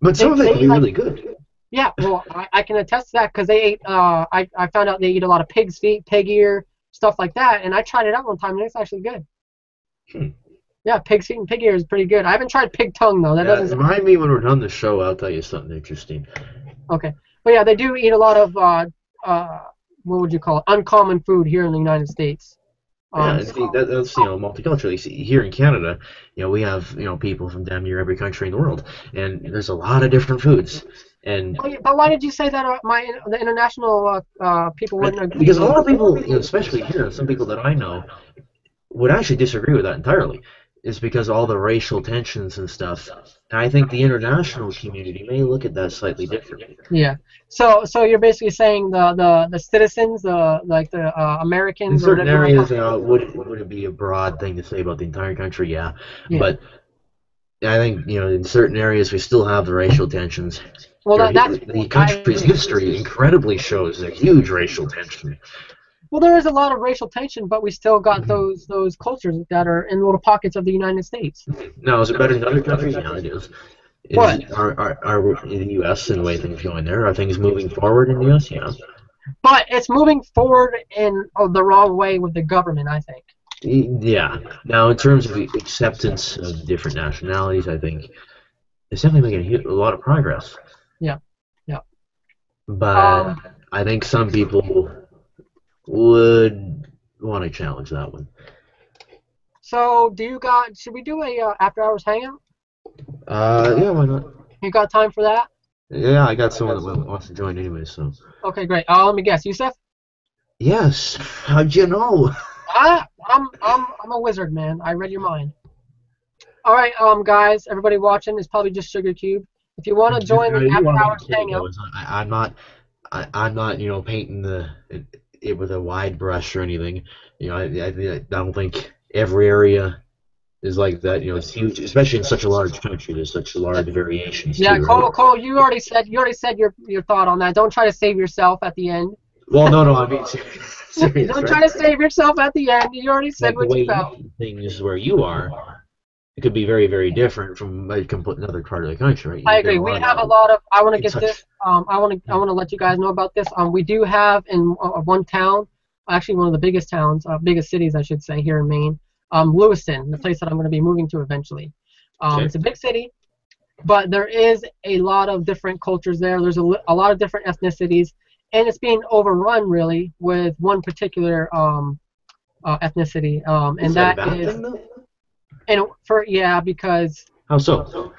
But some of it can be really good. Yeah, well, I can attest to that because they ate. I found out they eat a lot of pig's feet, pig ear, stuff like that, and I tried it out one time, and it's actually good. Yeah, pig's feet and pig ear is pretty good. I haven't tried pig tongue though. That doesn't. Remind me when we're done the show. I'll tell you something interesting. Okay, but yeah, they do eat a lot of what would you call it? Uncommon food here in the United States. That's multicultural. You see, here in Canada, we have people from damn near every country in the world, and there's a lot of different foods. And but why did you say that the international people wouldn't agree? Because a lot of people, especially here, some people that I know, would actually disagree with that entirely. It's because of all the racial tensions and stuff. And I think the international community may look at that slightly differently. Yeah. So you're basically saying the citizens, the Americans. In certain areas, would it be a broad thing to say about the entire country? Yeah. But I think in certain areas we still have the racial tensions. Well, the country's history incredibly shows a huge racial tension. Well, there is a lot of racial tension, but we still got those cultures that are in little pockets of the United States. Now, is it better than other countries? Yeah, it is. What? Are in the U.S. and the way things going there? Are things moving forward in the U.S.? Yeah. But it's moving forward in the wrong way with the government, I think. Yeah. Now, in terms of acceptance of different nationalities, I think it's definitely making a lot of progress. Yeah. Yeah. But I think some people would want to challenge that one. So, should we do a after hours hangout? Yeah, why not? You got time for that? Yeah, I got someone that wants to join anyway, so. Okay, great. Let me guess, Yusuf? Yes. How'd you know? I'm a wizard, man. I read your mind. All right, guys, everybody watching is probably just Sugar Cube. If you want to join the after hours hangout, I'm not painting it with a wide brush or anything. I don't think every area is like that. It's huge, especially in such a large country. There's such large variations. Yeah, too, Cole, you already said your thought on that. Don't try to save yourself at the end. Well, no, I mean serious. Don't try to save yourself at the end. You already said what you felt. Things where you are, it could be very, very different from another part of the country, right? I agree. We have a lot of. I want to get this. I want to let you guys know about this. We do have in one town, actually one of the biggest towns, biggest cities, I should say, here in Maine, Lewiston, the place that I'm going to be moving to eventually. Okay. It's a big city, but there is a lot of different cultures there. There's a lot of different ethnicities, and it's being overrun really with one particular ethnicity, and that is. And because. How so?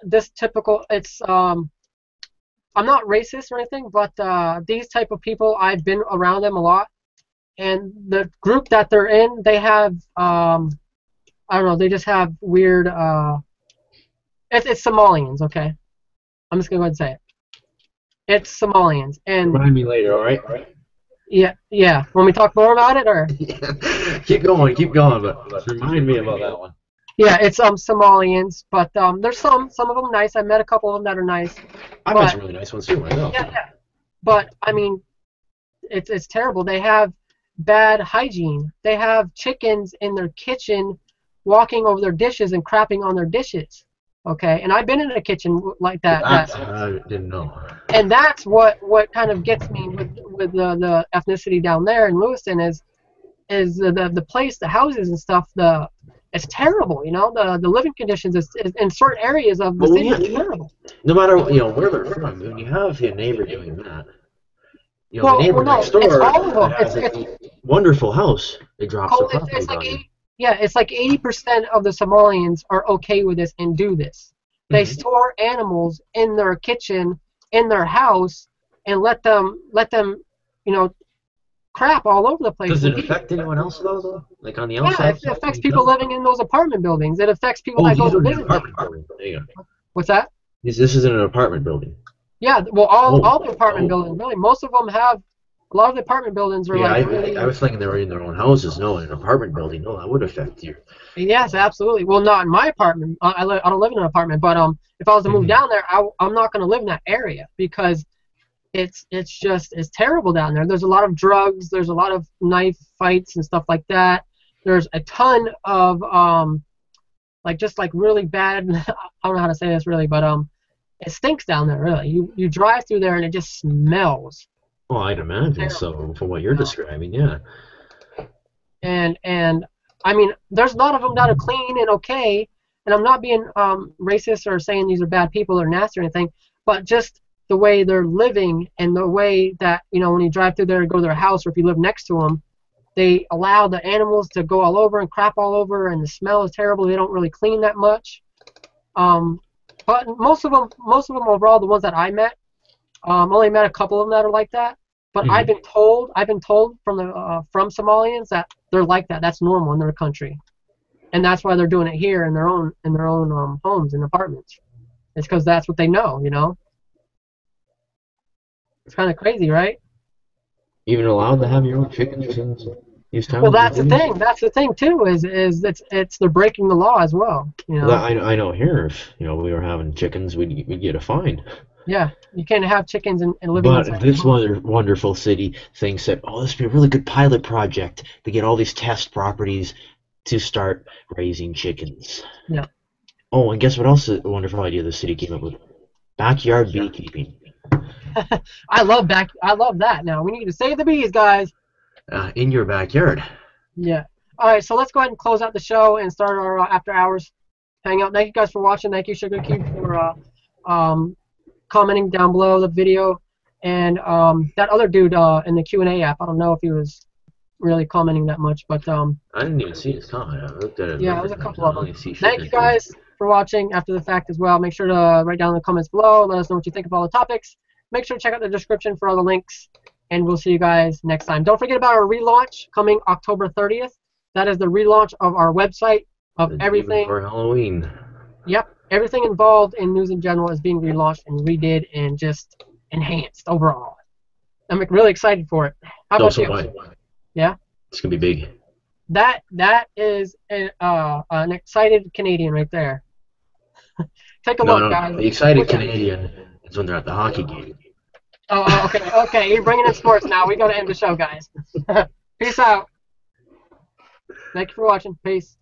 This typical. It's I'm not racist or anything, but these type of people, I've been around them a lot, and the group that they're in, they have I don't know, they just have weird. It's Somalians, okay. I'm just gonna go ahead and say it. It's Somalians, and. Remind me later, all right? Yeah. Want me to talk more about it, or? Keep going, but remind me about that one. Yeah, it's Somalians, but there's some of them nice. I met a couple of them that are nice, I've met but some really nice ones too myself. yeah. But I mean, it's terrible. They have bad hygiene. They have chickens in their kitchen walking over their dishes and crapping on their dishes. Okay, and I've been in a kitchen like that. That I didn't know. And that's what kind of gets me with the ethnicity down there in Lewiston is the place, the houses and stuff. It's terrible. You know, the living conditions is in certain areas of the city is terrible. No matter where they're from, when you have your neighbor doing that, Well, the neighbor no, next it's door all of them. has a wonderful house. It drops the property value. It's like 80% of the Somalians are okay with this and do this. They store animals in their kitchen, in their house, and let them, crap all over the place. Does it affect anyone else though? Like on the outside? Yeah, it affects people living in those apartment buildings. It affects people that go to visit them. There you go. What's that? This is in an apartment building. Yeah, well, all the apartment buildings, really. Most of them have. A lot of the apartment buildings are I was thinking they were in their own houses. No, in an apartment building, no, that would affect you. Yes, absolutely. Well, not in my apartment. I don't live in an apartment, but if I was to move down there, I'm not going to live in that area because it's terrible down there. There's a lot of drugs. There's a lot of knife fights and stuff like that. There's a ton of just really bad. I don't know how to say this really, but it stinks down there. Really, you drive through there and it just smells. Well, I'd imagine so from what you're describing, yeah. And I mean, there's a lot of them that are clean and okay, and I'm not being racist or saying these are bad people or nasty or anything, but just the way they're living and the way that, when you drive through there and go to their house or if you live next to them, they allow the animals to go all over and crap all over, and the smell is terrible. They don't really clean that much. But most of them overall, the ones that I met, only met a couple of them that are like that. But I've been told from Somalians that they're like that. That's normal in their country, and that's why they're doing it here in their own homes and apartments. It's because that's what they know. It's kind of crazy, right? Even allowed to have your own chickens in these towns? Well, that's the thing. That's the thing too. Is they're breaking the law as well. I know here, if we were having chickens, we'd get a fine. Yeah, you can't have chickens and live inside. But this wonderful city thinks that, this would be a really good pilot project to get all these test properties to start raising chickens. Yeah. Oh, and guess what else a wonderful idea the city came up with? Backyard beekeeping. I love that. Now we need to save the bees, guys. In your backyard. Yeah. All right, so let's go ahead and close out the show and start our after hours hangout. Thank you guys for watching. Thank you, Sugar Cube, for commenting down below the video, and that other dude in the Q&A app. I don't know if he was really commenting that much, but I didn't even see his comment. I looked at it. Yeah, there's a couple of them. Thank you guys for watching after the fact as well. Make sure to write down in the comments below. Let us know what you think of all the topics. Make sure to check out the description for all the links, and we'll see you guys next time. Don't forget about our relaunch coming October 30th. That is the relaunch of our website of everything. For Halloween. Yep. Everything involved in News in General is being relaunched and redid and just enhanced overall. I'm really excited for it. How about you? Yeah? It's going to be big. That is an excited Canadian right there. Take a look, guys. The excited Canadian is when they're at the hockey game. Oh, okay. Okay, you're bringing in sports now. We got to end the show, guys. Peace out. Thank you for watching. Peace.